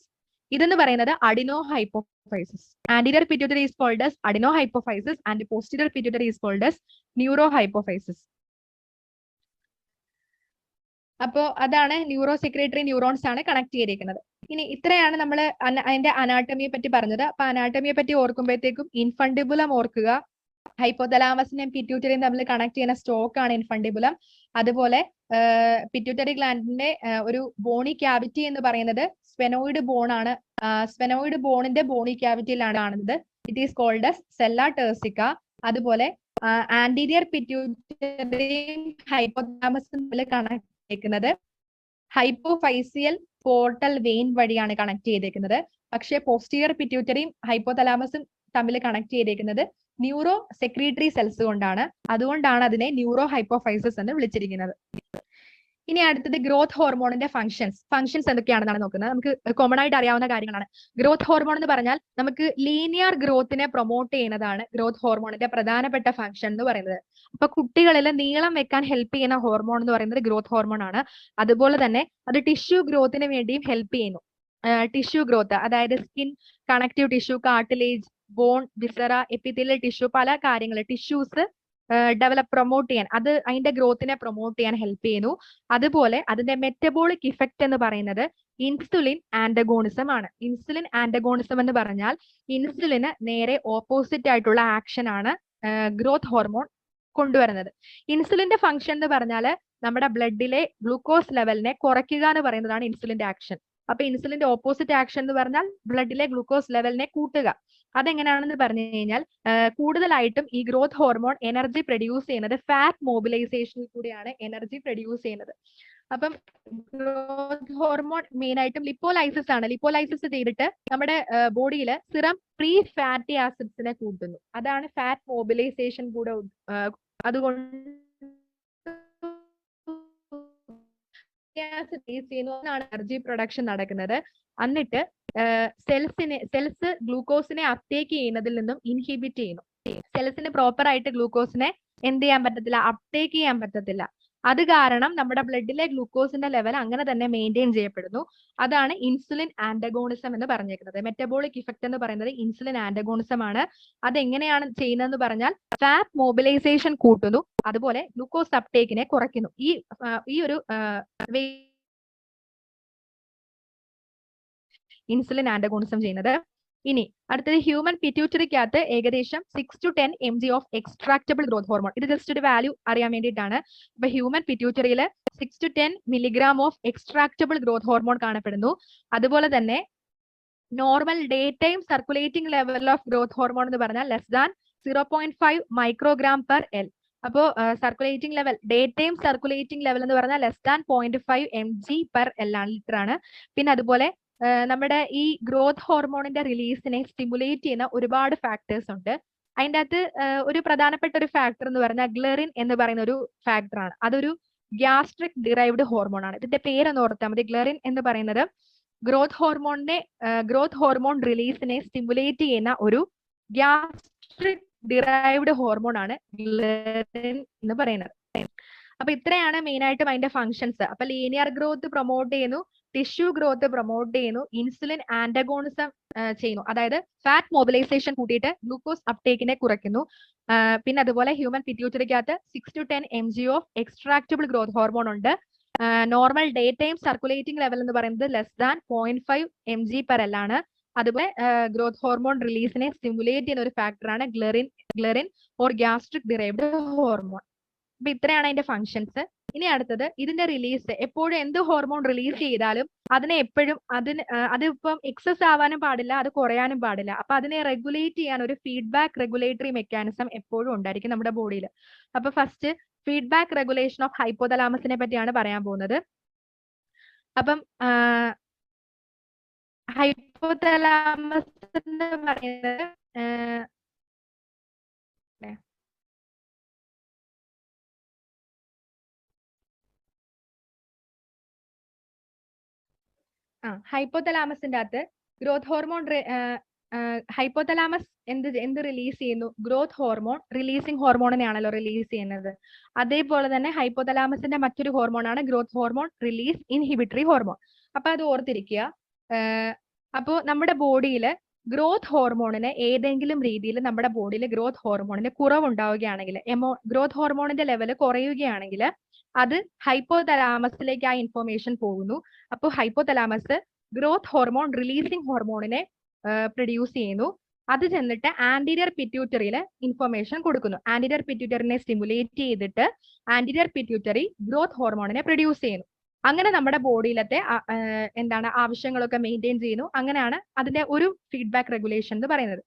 S1: ഇതെന്ന് പറയുന്നത് adeno hypophysis. Anterior pituitary is called as adeno hypophysis and posterior pituitary is called as neuro hypophysis. അപ്പോ അതാണ് ന്യൂറോ സെക്രീറ്ററി ന്യൂറോൺസ് ആണ് കണക്ട് ചെയ്തിരിക്കുന്നത്. ഇനി ഇത്രയാണ് നമ്മൾ അതിന്റെ അനാട്ടമിയെ പറ്റി പറഞ്ഞത്. അപ്പൊ അനാട്ടമിയെ പറ്റി ഓർക്കുമ്പോഴത്തേക്കും ഇൻഫണ്ടിബുലം ഓർക്കുക, ഹൈപ്പോതലാമസിനെയും പിറ്റ്യൂട്ടറിയും തമ്മിൽ കണക്ട് ചെയ്യുന്ന സ്റ്റോക്ക് ആണ് ഇൻഫണ്ടിബുലം. അതുപോലെ പിറ്റ്യൂട്ടറി ഗ്ലാൻഡിന്റെ ഒരു ബോണി ക്യാവിറ്റി എന്ന് പറയുന്നത് സ്ഫെനോയിഡ് ബോൺ ആണ്. സ്ഫെനോയിഡ് ബോണിന്റെ ബോണി ക്യാവിറ്റിയിലാണ് കാണുന്നത്. It is called as sella turcica. അതുപോലെ ആന്റീരിയർ പിറ്റ്യൂട്ടറിയും ഹൈപ്പോതലാമസും തമ്മിൽ കണക്ട് ചെയ്തേക്കുന്നത് ഹൈപ്പോഫൈസിയൽ പോർട്ടൽ വെയിൻ വഴിയാണ് കണക്ട് ചെയ്തേക്കുന്നത്. പക്ഷേ പോസ്റ്റീരിയർ പിറ്റ്യൂട്ടറിയും ഹൈപ്പോതലാമസും തമ്മിൽ കണക്ട് ചെയ്തേക്കുന്നത് ന്യൂറോ സെക്രീറ്ററി സെൽസ് കൊണ്ടാണ്. അതുകൊണ്ടാണ് അതിനെ ന്യൂറോ ഹൈപ്പോഫൈസിസ് എന്ന് വിളിച്ചിരിക്കുന്നത്. ഇനി അടുത്തത് ഗ്രോത്ത് ഹോർമോണിന്റെ ഫങ്ഷൻസ് എന്തൊക്കെയാണെന്നാണ് നോക്കുന്നത്. നമുക്ക് കോമൺ ആയിട്ട് അറിയാവുന്ന കാര്യങ്ങളാണ്. ഗ്രോത്ത് ഹോർമോൺ എന്ന് പറഞ്ഞാൽ നമുക്ക് ലീനിയർ ഗ്രോത്തിനെ പ്രൊമോട്ട് ചെയ്യുന്നതാണ് ഗ്രോത്ത് ഹോർമോണിന്റെ പ്രധാനപ്പെട്ട ഫങ്ഷൻ എന്ന് പറയുന്നത്. അപ്പൊ കുട്ടികളിൽ നീളം വെക്കാൻ ഹെൽപ്പ് ചെയ്യുന്ന ഹോർമോൺ എന്ന് പറയുന്നത് ഗ്രോത്ത് ഹോർമോൺ ആണ്. അതുപോലെ തന്നെ അത് ടിഷ്യൂ ഗ്രോത്തിന് വേണ്ടിയും ഹെൽപ്പ് ചെയ്യുന്നു. ടിഷ്യൂ ഗ്രോത്ത് അതായത് skin, connective tissue, cartilage, bone, viscera, epithelial tissue, പല കാര്യങ്ങൾ ടിഷ്യൂസ് പ്രൊമോട്ട് ചെയ്യാൻ, അത് അതിന്റെ ഗ്രോത്തിനെ പ്രൊമോട്ട് ചെയ്യാൻ ഹെൽപ്പ് ചെയ്യുന്നു. അതുപോലെ അതിന്റെ മെറ്റബോളിക് ഇഫക്റ്റ് എന്ന് പറയുന്നത് ഇൻസുലിൻ ആന്റഗോണിസം ആണ്. ഇൻസുലിൻ ആന്റഗോണിസം എന്ന് പറഞ്ഞാൽ ഇൻസുലിന് നേരെ ഓപ്പോസിറ്റ് ആയിട്ടുള്ള ആക്ഷൻ ആണ് ഗ്രോത്ത് ഹോർമോൺ കൊണ്ടുവരുന്നത്. ഇൻസുലിന്റെ ഫംഗ്ഷൻ എന്ന് പറഞ്ഞാൽ നമ്മുടെ ബ്ലഡിലെ ഗ്ലൂക്കോസ് ലെവലിനെ കുറയ്ക്കുക എന്ന് പറയുന്നതാണ് ഇൻസുലിന്റെ ആക്ഷൻ. അപ്പൊ ഇൻസുലിന്റെ ഓപ്പോസിറ്റ് ആക്ഷൻ എന്ന് പറഞ്ഞാൽ ബ്ലഡിലെ ഗ്ലൂക്കോസ് ലെവലിനെ കൂട്ടുക. അതെങ്ങനെയാണെന്ന് പറഞ്ഞു കഴിഞ്ഞാൽ കൂടുതലായിട്ടും ഈ ഗ്രോത്ത് ഹോർമോൺ എനർജി പ്രൊഡ്യൂസ് ചെയ്യുന്നത് ഫാറ്റ് മോബിലൈസേഷനിൽ കൂടിയാണ് എനർജി പ്രൊഡ്യൂസ് ചെയ്യുന്നത്. അപ്പം ഗ്രോത്ത് ഹോർമോൺ മെയിൻ ആയിട്ടും ലിപ്പോലൈസിസ് ആണ്. ലിപ്പോലൈസിസ് ചെയ്തിട്ട് നമ്മുടെ ബോഡിയിൽ സിറം ഫ്രീ ഫാറ്റി ആസിഡ്സിനെ കൂട്ടുന്നു. അതാണ് ഫാറ്റ് മോബിലൈസേഷൻ കൂടെ. അതുകൊണ്ട് റിലീസ് ചെയ്യുന്നു, എന്നാണ് എനർജി പ്രൊഡക്ഷൻ നടക്കുന്നത്. എന്നിട്ട് സെൽസ് ഗ്ലൂക്കോസിനെ അപ്ടേക്ക് ചെയ്യുന്നതിൽ നിന്നും ഇൻഹിബിറ്റ് ചെയ്യുന്നു. സെൽസിന് പ്രോപ്പർ ആയിട്ട് ഗ്ലൂക്കോസിനെ എന്ത് ചെയ്യാൻ പറ്റത്തില്ല, അപ്ടേക്ക് ചെയ്യാൻ പറ്റത്തില്ല. അത് കാരണം നമ്മുടെ ബ്ലഡിലെ ഗ്ലൂക്കോസിന്റെ ലെവൽ അങ്ങനെ തന്നെ മെയിൻറ്റെയിൻ ചെയ്യപ്പെടുന്നു. അതാണ് ഇൻസുലിൻ ആന്റഗോണിസം എന്ന് പറഞ്ഞേക്കുന്നത്. മെറ്റബോളിക് ഇഫക്റ്റ് എന്ന് പറയുന്നത് ഇൻസുലിൻ ആന്റഗോണിസം ആണ്. അതെങ്ങനെയാണ് ചെയ്യുന്നതെന്ന് പറഞ്ഞാൽ ഫാറ്റ് മോബിലൈസേഷൻ കൂട്ടുന്നു, അതുപോലെ ഗ്ലൂക്കോസ് അപ്ടേക്കിനെ കുറയ്ക്കുന്നു. ഈ ഒരു ഇൻസുലിൻ ആന്റഗോണിസം ചെയ്യുന്നത്. ഇനി അടുത്തത് ഹ്യൂമൻ പിറ്റ്യൂട്ടറിക്കകത്ത് ഏകദേശം 6 to 10 mg of extractable growth hormone. ഇത് ജസ്റ്റ് ഒരു വാല്യൂ അറിയാൻ വേണ്ടിയിട്ടാണ്. അപ്പൊ ഹ്യൂമൻ പിറ്റ്യൂട്ടറിയിൽ 6 to 10 milligram of extractable growth hormone കാണപ്പെടുന്നു. അതുപോലെ തന്നെ normal day time circulating level of growth hormone എന്ന് പറഞ്ഞാൽ less than 0.5 microgram per L. അപ്പോൾ circulating level, day time circulating level എന്ന് പറഞ്ഞാൽ less than 0.5 mg per L ആണ്, ലിറ്റർ ആണ്. പിന്നെ അതുപോലെ നമ്മുടെ ഈ ഗ്രോത്ത് ഹോർമോണിന്റെ റിലീസിനെ സ്റ്റിമുലേറ്റ് ചെയ്യുന്ന ഒരുപാട് ഫാക്ടേഴ്സ് ഉണ്ട്. അതിൻ്റെ അകത്ത് ഒരു പ്രധാനപ്പെട്ട ഒരു ഫാക്ടർ എന്ന് പറഞ്ഞാൽ ഗ്ലെറിൻ എന്ന് പറയുന്ന ഒരു ഫാക്ടർ ആണ്. അതൊരു ഗ്യാസ്ട്രിക് ഡിറൈവ്ഡ് ഹോർമോൺ ആണ്. ഇതിന്റെ പേരെന്ന് ഓർത്താൽ മതി. ഗ്ലെറിൻ എന്ന് പറയുന്നത് ഗ്രോത്ത് ഹോർമോൺ റിലീസിനെ സ്റ്റിമുലേറ്റ് ചെയ്യുന്ന ഒരു ഗ്യാസ്ട്രിക് ഡിറൈവ്ഡ് ഹോർമോൺ ആണ് ഗ്ലെറിൻ എന്ന് പറയുന്നത്. അപ്പൊ ഇത്രയാണ് മെയിൻ ആയിട്ടും അതിന്റെ ഫങ്ഷൻസ്. അപ്പൊ ലീനിയർ ഗ്രോത്ത് പ്രൊമോട്ട് ചെയ്യുന്നു, ടിഷ്യൂ ഗ്രോത്ത് പ്രൊമോട്ട് ചെയ്യുന്നു, ഇൻസുലിൻ ആന്റഗോണിസം ചെയ്യുന്നു, അതായത് ഫാറ്റ് മോബിലൈസേഷൻ കൂട്ടിയിട്ട് ഗ്ലൂക്കോസ് അപ്ടേക്കിനെ കുറയ്ക്കുന്നു. പിന്നെ അതുപോലെ ഹ്യൂമൻ പിറ്റ്യൂട്ടറിക്കകത്ത് 6 to 10 mg of extractable growth hormone ഉണ്ട്. Normal day time circulating level എന്ന് പറയുന്നത് less than 0.5 mg per L ആണ്. അതുപോലെ ഗ്രോത്ത് ഹോർമോൺ റിലീസിനെ സ്റ്റിമുലേറ്റ് ചെയ്യുന്ന ഒരു ഫാക്ടറാണ് ghrelin or gastric derived hormone. അപ്പൊ ഇത്രയാണ് അതിന്റെ ഫങ്ഷൻസ്. ഇനി അടുത്തത് ഇതിന്റെ റിലീസ്. എപ്പോഴും എന്ത് ഹോർമോൺ റിലീസ് ചെയ്താലും അതിനെ എപ്പോഴും അതിപ്പം എക്സസ് ആവാനും പാടില്ല, അത് കുറയാനും പാടില്ല. അപ്പൊ അതിനെ റെഗുലേറ്റ് ചെയ്യാൻ ഒരു ഫീഡ്ബാക്ക് റെഗുലേറ്ററി മെക്കാനിസം എപ്പോഴും ഉണ്ടായിരിക്കും നമ്മുടെ ബോഡിയിൽ. അപ്പൊ ഫസ്റ്റ് ഫീഡ്ബാക്ക് റെഗുലേഷൻ ഓഫ് ഹൈപ്പോതലാമസിനെ പറ്റിയാണ് പറയാൻ പോകുന്നത്. അപ്പം ഹൈപ്പോതലാമസ് എന്ന് പറയുന്നത് ഹൈപ്പോതലാമസിന്റെ അകത്ത് ഗ്രോത്ത് ഹോർമോൺ ഹൈപ്പോതലാമസ് എന്ത് റിലീസ് ചെയ്യുന്നു? ഗ്രോത്ത് ഹോർമോൺ റിലീസിങ് ഹോർമോണിനെയാണല്ലോ റിലീസ് ചെയ്യുന്നത്. അതേപോലെ തന്നെ ഹൈപ്പോതലാമസിന്റെ മറ്റൊരു ഹോർമോൺ ആണ് growth hormone release inhibitory hormone. അപ്പൊ അത് ഓർത്തിരിക്കുക. അപ്പോൾ നമ്മുടെ ബോഡിയിൽ ഗ്രോത്ത് ഹോർമോണിന് ഏതെങ്കിലും രീതിയിൽ നമ്മുടെ ബോഡിയിൽ ഗ്രോത്ത് ഹോർമോണിന് കുറവുണ്ടാവുകയാണെങ്കിൽ, ഗ്രോത്ത് ഹോർമോണിന്റെ ലെവൽ കുറയുകയാണെങ്കിൽ അത് ഹൈപ്പോതലാമസിലേക്ക് ആ ഇൻഫോർമേഷൻ പോകുന്നു. അപ്പോൾ ഹൈപ്പോതലാമസ് ഗ്രോത്ത് ഹോർമോൺ റിലീസിങ് ഹോർമോണിനെ പ്രൊഡ്യൂസ് ചെയ്യുന്നു. അത് ചെന്നിട്ട് ആന്റീരിയർ പിറ്റ്യൂട്ടറിയിൽ ഇൻഫർമേഷൻ കൊടുക്കുന്നു. ആന്റീരിയർ പിറ്റ്യൂട്ടറിനെ സ്റ്റിമുലേറ്റ് ചെയ്തിട്ട് ആന്റീരിയർ പിറ്റ്യൂട്ടറി ഗ്രോത്ത് ഹോർമോണിനെ പ്രൊഡ്യൂസ് ചെയ്യുന്നു. അങ്ങനെ നമ്മുടെ ബോഡിയിലത്തെ ആവശ്യങ്ങളൊക്കെ മെയിൻറ്റെയിൻ ചെയ്യുന്നു. അങ്ങനെയാണ് അതിന്റെ ഒരു ഫീഡ്ബാക്ക് റെഗുലേഷൻ എന്ന് പറയുന്നത്.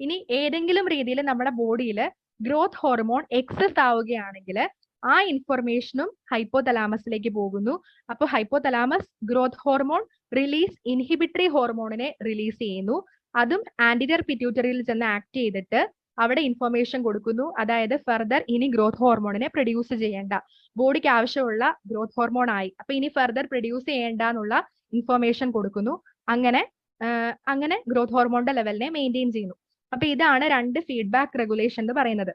S1: ഇനി ഏതെങ്കിലും രീതിയിൽ നമ്മുടെ ബോഡിയിൽ ഗ്രോത്ത് ഹോർമോൺ എക്സസ് ആവുകയാണെങ്കിൽ ആ ഇൻഫർമേഷനും ഹൈപ്പോതലാമസിലേക്ക് പോകുന്നു. അപ്പോൾ hypothalamus growth hormone release inhibitory ഹോർമോണിനെ റിലീസ് ചെയ്യുന്നു. അതും ആന്റീരിയർ പിറ്റ്യൂട്ടറിയിൽ ചെന്ന് ആക്ട് ചെയ്തിട്ട് അവിടെ ഇൻഫർമേഷൻ കൊടുക്കുന്നു. അതായത് ഫർദർ ഇനി ഗ്രോത്ത് ഹോർമോണിനെ പ്രൊഡ്യൂസ് ചെയ്യേണ്ട, ബോഡിക്ക് ആവശ്യമുള്ള ഗ്രോത്ത് ഹോർമോൺ ആയി, അപ്പൊ ഇനി ഫർദർ പ്രൊഡ്യൂസ് ചെയ്യേണ്ട എന്നുള്ള ഇൻഫർമേഷൻ കൊടുക്കുന്നു. അങ്ങനെ ഗ്രോത്ത് ഹോർമോണിന്റെ ലെവലിനെ മെയിൻറ്റെയിൻ ചെയ്യുന്നു. അപ്പൊ ഇതാണ് രണ്ട് ഫീഡ്ബാക്ക് റെഗുലേഷൻ എന്ന് പറയുന്നത്.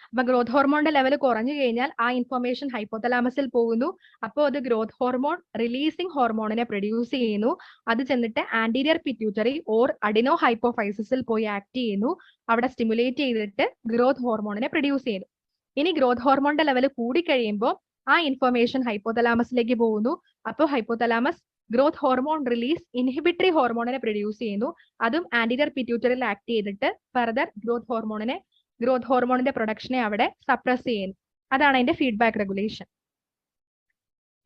S1: അപ്പൊ ഗ്രോത്ത് ഹോർമോണിന്റെ ലെവൽ കുറഞ്ഞു കഴിഞ്ഞാൽ ആ ഇൻഫർമേഷൻ ഹൈപ്പോതലാമസിൽ പോകുന്നു. അപ്പോൾ അത് ഗ്രോത്ത് ഹോർമോൺ റിലീസിങ് ഹോർമോണിനെ പ്രൊഡ്യൂസ് ചെയ്യുന്നു. അത് ചെന്നിട്ട് ആന്റീരിയർ പിറ്റ്യൂട്ടറി ഓർ അഡിനോ ഹൈപ്പോഫൈസിസിൽ പോയി ആക്ട് ചെയ്യുന്നു. അവിടെ സ്റ്റിമുലേറ്റ് ചെയ്തിട്ട് ഗ്രോത്ത് ഹോർമോണിനെ പ്രൊഡ്യൂസ് ചെയ്യുന്നു. ഇനി ഗ്രോത്ത് ഹോർമോണിന്റെ ലെവൽ കൂടിക്കഴിയുമ്പോൾ ആ ഇൻഫർമേഷൻ ഹൈപ്പോതലാമസിലേക്ക് പോകുന്നു. അപ്പോൾ hypothalamus growth hormone release inhibitory ഹോർമോണിനെ പ്രൊഡ്യൂസ് ചെയ്യുന്നു. അതും ആന്റീരിയർ പിറ്റ്യൂട്ടറിയിൽ ആക്ട് ചെയ്തിട്ട് ഫർദർ ഗ്രോത്ത് ഹോർമോണിന്റെ പ്രൊഡക്ഷനെ അവിടെ സപ്രസ് ചെയ്യുന്നു. അതാണ് അതിന്റെ ഫീഡ്ബാക്ക് റെഗുലേഷൻ.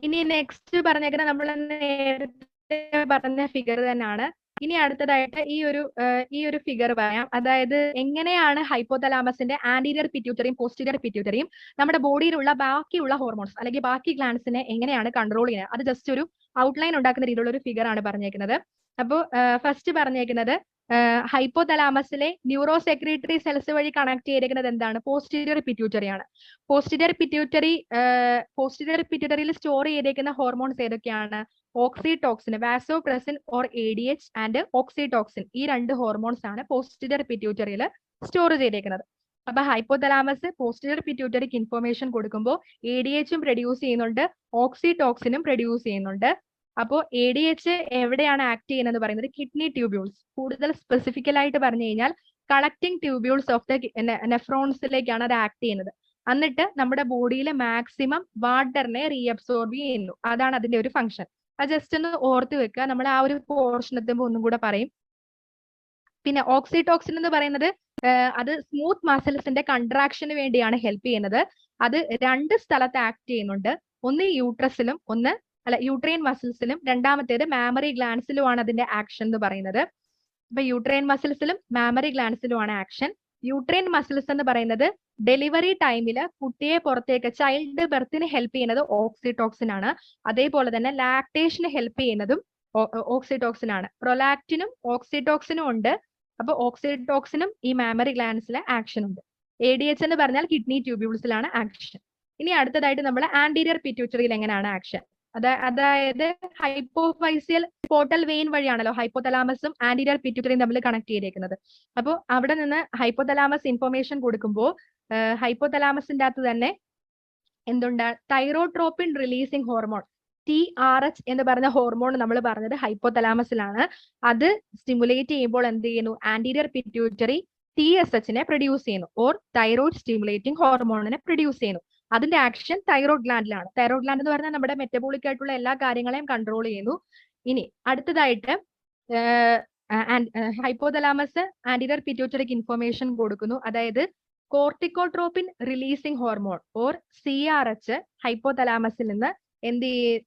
S1: ഇനി നെക്സ്റ്റ് പറഞ്ഞേക്കുന്നത് നമ്മൾ നേരത്തെ പറഞ്ഞ ഫിഗർ തന്നെയാണ്. ഇനി അടുത്തതായിട്ട് ഈ ഒരു ഫിഗർ പറയാം. അതായത് എങ്ങനെയാണ് ഹൈപ്പോതലാമസിന്റെ ആന്റീരിയർ പിറ്റ്യൂട്ടറിയും പോസ്റ്റീരിയർ പിറ്റ്യൂട്ടറിയും നമ്മുടെ ബോഡിയിലുള്ള ബാക്കിയുള്ള ഹോർമോൺസ് അല്ലെങ്കിൽ ബാക്കി ഗ്ലാൻസിനെ എങ്ങനെയാണ് കൺട്രോൾ ചെയ്യുന്നത്, അത് ജസ്റ്റ് ഒരു ഔട്ട്ലൈൻ ഉണ്ടാക്കുന്ന രീതിയിലുള്ള ഒരു ഫിഗർ ആണ് പറഞ്ഞേക്കുന്നത്. അപ്പോൾ ഫസ്റ്റ് പറഞ്ഞേക്കുന്നത് ഹൈപ്പോതലാമസിലെ ന്യൂറോ സെക്രീറ്ററി സെൽസ് വഴി കണക്ട് ചെയ്തിരിക്കുന്നത് എന്താണ്? പോസ്റ്റീരിയർ പിറ്റ്യൂട്ടറി ആണ്. പോസ്റ്റീരിയർ പിറ്റ്യൂട്ടറിയിൽ സ്റ്റോർ ചെയ്തിരിക്കുന്ന ഹോർമോൺസ് ഏതൊക്കെയാണ്? Oxytocin, vasopressin or ADH and oxytocin, ഈ 2 ഹോർമോൺസ് ആണ് പോസ്റ്റീരിയർ പിറ്റ്യൂട്ടറിയിൽ സ്റ്റോർ ചെയ്തിരിക്കുന്നത്. അപ്പൊ ഹൈപ്പോതലാമസ് പോസ്റ്റീരിയർ പിറ്റ്യൂട്ടറിക്ക് ഇൻഫർമേഷൻ കൊടുക്കുമ്പോൾ ADHും പ്രൊഡ്യൂസ് ചെയ്യുന്നുണ്ട്, ഓക്സിടോക്സിനും പ്രൊഡ്യൂസ് ചെയ്യുന്നുണ്ട്. അപ്പോൾ ADH എവിടെയാണ് ആക്ട് ചെയ്യുന്നത് പറയുന്നത്? Kidney tubules. കൂടുതൽ സ്പെസിഫിക്കലായിട്ട് പറഞ്ഞു കഴിഞ്ഞാൽ കളക്ടിങ് ട്യൂബ്യൂൾസ് ഓഫ് ദ നെഫ്രോൺസിലേക്കാണ് അത് ആക്ട് ചെയ്യുന്നത്. എന്നിട്ട് നമ്മുടെ ബോഡിയിലെ മാക്സിമം വാട്ടറിനെ റീഅബ്സോർബ് ചെയ്യുന്നു. അതാണ് അതിന്റെ ഒരു ഫംഗ്ഷൻ. അത് ജസ്റ്റ് ഒന്ന് ഓർത്ത് വെക്കുക. നമ്മൾ ആ ഒരു പോർഷൻ എത്തുമ്പോൾ ഒന്നും കൂടെ പറയും. പിന്നെ ഓക്സിടോക്സിൻ എന്ന് പറയുന്നത് അത് സ്മൂത്ത് മസിൽസിന്റെ കൺട്രാക്ഷന് വേണ്ടിയാണ് ഹെൽപ്പ് ചെയ്യുന്നത്. അത് 2 സ്ഥലത്ത് ആക്ട് ചെയ്യുന്നുണ്ട്. ഒന്ന് യൂട്രസിലും യൂട്രൈൻ മസിൽസിലും, രണ്ടാമത്തേത് മാമറി ഗ്ലാൻസിലുമാണ് അതിന്റെ ആക്ഷൻ എന്ന് പറയുന്നത്. അപ്പൊ യൂട്രൈൻ മസിൽസിലും മാമറി ഗ്ലാൻസിലുമാണ് ആക്ഷൻ. യൂട്രൈൻ മസിൽസ് എന്ന് പറയുന്നത് ഡെലിവറി ടൈമില് കുട്ടിയെ പുറത്തേക്ക് ചൈൽഡ് ബർത്തിന് ഹെൽപ്പ് ചെയ്യുന്നത് ഓക്സിടോക്സിൻ ആണ്. അതേപോലെ തന്നെ ലാക്ടേഷന് ഹെൽപ്പ് ചെയ്യുന്നതും ഓക്സിടോക്സിൻ ആണ്. പ്രൊലാക്റ്റിനും ഓക്സിടോക്സിനും ഉണ്ട്. അപ്പൊ ഓക്സിടോക്സിനും ഈ മാമറി ഗ്ലാൻസിലെ ആക്ഷൻ ഉണ്ട്. ADH എന്ന് പറഞ്ഞാൽ കിഡ്നി ട്യൂബ്യൂൾസിലാണ് ആക്ഷൻ. ഇനി അടുത്തതായിട്ട് നമ്മൾ ആന്റീരിയർ പിറ്റ്യൂട്ടറിയിൽ എങ്ങനെയാണ് ആക്ഷൻ? അതായത് ഹൈപ്പോഫൈസിയൽ പോർട്ടൽ വെയിൻ വഴിയാണല്ലോ ഹൈപ്പോതലാമസും ആന്റീരിയർ പിറ്റ്യൂട്ടറിയും തമ്മിൽ കണക്ട് ചെയ്തേക്കുന്നത്. അപ്പോൾ അവിടെ നിന്ന് ഹൈപ്പോതലാമസ് ഇൻഫർമേഷൻ കൊടുക്കുമ്പോൾ ഹൈപ്പോതലാമസിന്റെ അകത്ത് തന്നെ എന്തുണ്ട്? തൈറോട്രോപ്പിൻ റിലീസിങ് ഹോർമോൺ TRH എന്ന് പറഞ്ഞ ഹോർമോൺ നമ്മൾ പറഞ്ഞത് ഹൈപ്പോതലാമസിലാണ്. അത് സ്റ്റിമുലേറ്റ് ചെയ്യുമ്പോൾ എന്ത് ചെയ്യുന്നു? ആന്റീരിയർ പിറ്റ്യൂട്ടറി TSHനെ പ്രൊഡ്യൂസ് ചെയ്യുന്നു, ഓർ തൈറോയ്ഡ് സ്റ്റിമുലേറ്റിംഗ് ഹോർമോണിനെ പ്രൊഡ്യൂസ് ചെയ്യുന്നു. അതിന്റെ ആക്ഷൻ തൈറോയ്ഡ് ഗ്ലാൻഡിലാണ്. തൈറോയ്ഡ് ഗ്ലാൻഡ് എന്ന് പറഞ്ഞാൽ നമ്മുടെ മെറ്റബോളിക് ആയിട്ടുള്ള എല്ലാ കാര്യങ്ങളെയും കൺട്രോൾ ചെയ്യുന്നു. ഇനി അടുത്തതായിട്ട് ഹൈപ്പോതലാമസ് ആന്റീരിയർ പിറ്റ്യൂട്ടറിക്ക് ഇൻഫർമേഷൻ കൊടുക്കുന്നു. അതായത് corticotropin releasing hormone or CRH ഹൈപ്പോതലാമസിൽ നിന്ന്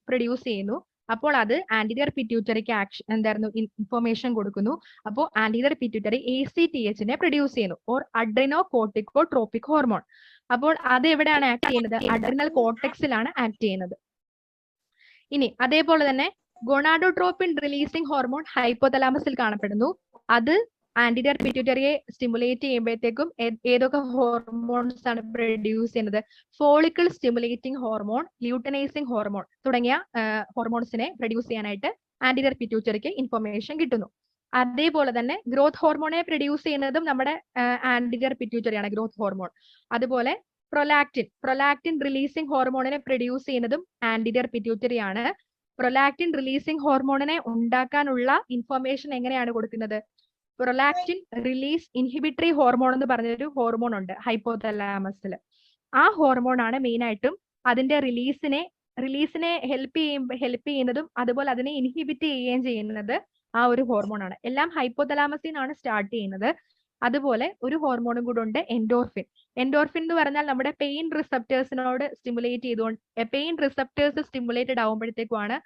S1: പ്രൊഡ്യൂസ് ചെയ്യുന്നു. അപ്പോൾ അത് ആന്റീരിയർ പിറ്റ്യൂട്ടറിക്ക് ആക്ഷൻ എന്തായിരുന്നു? ഇൻഫർമേഷൻ കൊടുക്കുന്നു. അപ്പോൾ ആന്റീരിയർ പിറ്റ്യൂട്ടറി ACTHനെ പ്രൊഡ്യൂസ് ചെയ്യുന്നു, ഓർ അഡ്രിനോ കോർട്ടിക്കോട്രോപ്പിക് ഹോർമോൺ. അപ്പോൾ അത് എവിടെയാണ് ആക്ട് ചെയ്യുന്നത്? അഡ്രിനൽ കോർട്ടെക്സിലാണ് ആക്ട് ചെയ്യുന്നത്. ഇനി അതേപോലെ തന്നെ ഗൊണാഡോട്രോപ്പിൻ റിലീസിംഗ് ഹോർമോൺ ഹൈപ്പോതലാമസിൽ കാണപ്പെടുന്നു. അത് ആന്റീരിയർ പിറ്റ്യൂട്ടറിയെ സ്റ്റിമുലേറ്റ് ചെയ്യുമ്പോഴത്തേക്കും ഏതൊക്കെ ഹോർമോൺസ് ആണ് പ്രൊഡ്യൂസ് ചെയ്യുന്നത്? ഫോളിക്കിൾ സ്റ്റിമുലേറ്റിംഗ് ഹോർമോൺ, ല്യൂട്ടനൈസിംഗ് ഹോർമോൺ തുടങ്ങിയ ഹോർമോൺസിനെ പ്രൊഡ്യൂസ് ചെയ്യാനായിട്ട് ആന്റീരിയർ പിറ്റ്യൂട്ടറിക്ക് ഇൻഫർമേഷൻ കിട്ടുന്നു. അതേപോലെ തന്നെ ഗ്രോത്ത് ഹോർമോണെ പ്രൊഡ്യൂസ് ചെയ്യുന്നതും നമ്മുടെ ആന്റീരിയർ പിറ്റ്യൂട്ടറിയാണ്, ഗ്രോത്ത് ഹോർമോൺ. അതുപോലെ പ്രൊലാക്റ്റിൻ റിലീസിംഗ് ഹോർമോണിനെ പ്രൊഡ്യൂസ് ചെയ്യുന്നതും ആന്റീരിയർ പിറ്റ്യൂട്ടറിയാണ്. പ്രൊലാക്റ്റിൻ റിലീസിംഗ് ഹോർമോണിനെ ഉണ്ടാക്കാനുള്ള ഇൻഫർമേഷൻ എങ്ങനെയാണ് കൊടുക്കുന്നത്? പ്രൊലാക്റ്റിൻ റിലീസ് ഇൻഹിബിറ്ററി ഹോർമോൺ എന്ന് പറഞ്ഞൊരു ഹോർമോൺ ഉണ്ട് ഹൈപ്പോതലാമസിൽ. ആ ഹോർമോൺ ആണ് മെയിൻ ആയിട്ടും അതിന്റെ റിലീസിനെ ഹെൽപ്പ് ചെയ്യുന്നതും അതുപോലെ അതിനെ ഇൻഹിബിറ്റ് ചെയ്യുകയും ചെയ്യുന്നത് ആ ഒരു ഹോർമോൺ ആണ്. എല്ലാം ഹൈപ്പോതലാമസിൽ നിന്നാണ് സ്റ്റാർട്ട് ചെയ്യുന്നത്. അതുപോലെ ഒരു ഹോർമോണും കൂടെ ഉണ്ട്, എൻഡോർഫിൻ. എൻഡോർഫിൻ എന്ന് പറഞ്ഞാൽ നമ്മുടെ പെയിൻ റിസപ്റ്റേഴ്സിനോട് സ്റ്റിമുലേറ്റ് ചെയ്തുകൊണ്ട് പെയിൻ റിസപ്റ്റേഴ്സ് സ്റ്റിമുലേറ്റഡ് ആവുമ്പോഴത്തേക്കുമാണ്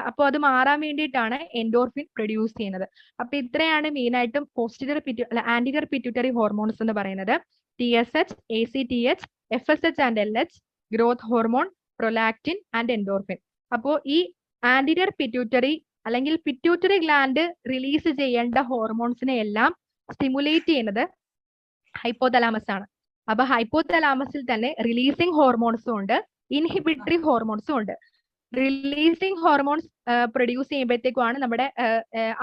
S1: അപ്പോൾ അത് മാറാൻ വേണ്ടിയിട്ടാണ് എൻഡോർഫിൻ പ്രൊഡ്യൂസ് ചെയ്യുന്നത്. അപ്പൊ ഇത്രയാണ് മെയിൻ ആയിട്ടും ആന്റീരിയർ പിറ്റ്യൂട്ടറി ഹോർമോൺസ് എന്ന് പറയുന്നത്. TSH, ACTH, FSH and LH, growth hormone, prolactin and endorphin. അപ്പോൾ ഈ ആന്റീരിയർ പിറ്റ്യൂട്ടറി അല്ലെങ്കിൽ പിറ്റ്യൂട്ടറി ഗ്ലാൻഡ് റിലീസ് ചെയ്യേണ്ട ഹോർമോൺസിനെ എല്ലാം സ്റ്റിമുലേറ്റ് ചെയ്യുന്നത് ഹൈപ്പോതലാമസ് ആണ്. അപ്പൊ ഹൈപ്പോതലാമസിൽ തന്നെ റിലീസിംഗ് ഹോർമോൺസും ഉണ്ട്, ഇൻഹിബിറ്ററി ഹോർമോൺസും ഉണ്ട്. റിലീസിംഗ് ഹോർമോൺസ് പ്രൊഡ്യൂസ് ചെയ്യുമ്പോഴത്തേക്കുമാണ് നമ്മുടെ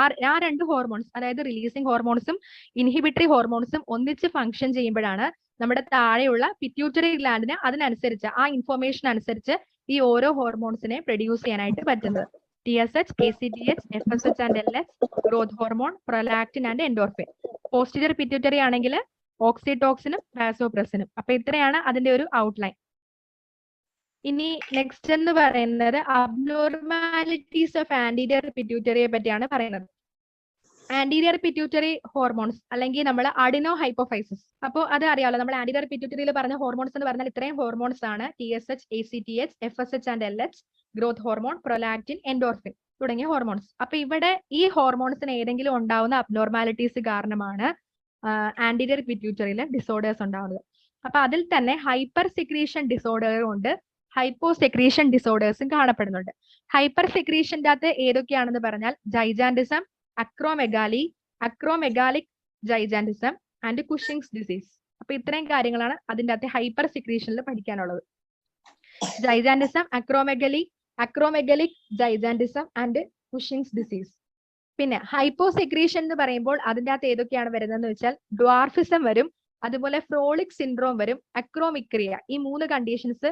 S1: ആ 2 ഹോർമോൺസ്, അതായത് റിലീസിംഗ് ഹോർമോൺസും ഇൻഹിബിറ്ററി ഹോർമോൺസും ഒന്നിച്ച് ഫംഗ്ഷൻ ചെയ്യുമ്പോഴാണ് നമ്മുടെ താഴെയുള്ള പിറ്റ്യൂട്ടറി ഗ്ലാൻഡിന് അതിനനുസരിച്ച് ആ ഇൻഫർമേഷൻ അനുസരിച്ച് ഈ ഓരോ ഹോർമോൺസിനെ പ്രൊഡ്യൂസ് ചെയ്യാനായിട്ട് പറ്റുന്നത്. TSH, ACTH, FSH and LH, growth hormone, prolactin and endorphin. Posterior pituitary ആണെങ്കിൽ ഓക്സിടോക്സിനും വാസോപ്രസിനും. അപ്പൊ ഇത്രയാണ് അതിന്റെ ഒരു ഔട്ട്ലൈൻ. ഇനി നെക്സ്റ്റ് എന്ന് പറയുന്നത് അബ്നോർമാലിറ്റീസ് ഓഫ് ആന്റീരിയർ പിറ്റ്യൂട്ടറിയെ പറ്റിയാണ് പറയുന്നത്. ആന്റീരിയർ പിറ്റ്യൂട്ടറി ഹോർമോൺസ് അല്ലെങ്കിൽ നമ്മൾ അഡിനോ ഹൈപ്പോഫൈസിസ്. അപ്പോൾ അത് അറിയാമല്ലോ, നമ്മൾ ആന്റീരിയർ പിറ്റ്യൂട്ടറിയിൽ പറഞ്ഞ ഹോർമോൺസ് എന്ന് പറഞ്ഞാൽ ഇത്രയും ഹോർമോൺസ് ആണ്: TSH, ACTH, FSH and LH, growth hormone, prolactin, endorphin തുടങ്ങിയ ഹോർമോൺസ്. അപ്പൊ ഇവിടെ ഈ ഹോർമോൺസിന് ഏതെങ്കിലും ഉണ്ടാവുന്ന അബ്നോർമാലിറ്റീസ് കാരണമാണ് ആന്റീരിയർ പിറ്റ്യൂട്ടറിയിൽ ഡിസോർഡേഴ്സ് ഉണ്ടാവുന്നത്. അപ്പൊ അതിൽ തന്നെ ഹൈപ്പർ സെക്രീഷൻ ഡിസോർഡറും ഉണ്ട്, ഹൈപ്പോ സെക്രീഷൻ ഡിസോർഡേഴ്സും കാണപ്പെടുന്നുണ്ട്. ഹൈപ്പർ സെക്രീഷന്റെ അകത്ത് ഏതൊക്കെയാണെന്ന് പറഞ്ഞാൽ gigantism, acromegaly, acromegalic gigantism and Cushing's disease. അപ്പൊ ഇത്രയും കാര്യങ്ങളാണ് അതിന്റെ അകത്തെ ഹൈപ്പർ സെക്രീഷനിൽ പഠിക്കാനുള്ളത്. Gigantism, acromegalic gigantism and Cushing's disease. പിന്നെ ഹൈപ്പോസെക്രീഷൻ എന്ന് പറയുമ്പോൾ അതിന്റെ അകത്ത് ഏതൊക്കെയാണ് വരുന്നതെന്ന് വെച്ചാൽ ഡ്വാർഫിസം വരും, അതുപോലെ ഫ്രോളിക് സിൻഡ്രോം വരും, അക്രോമിക്രിയ. ഈ 3 കണ്ടീഷൻസ്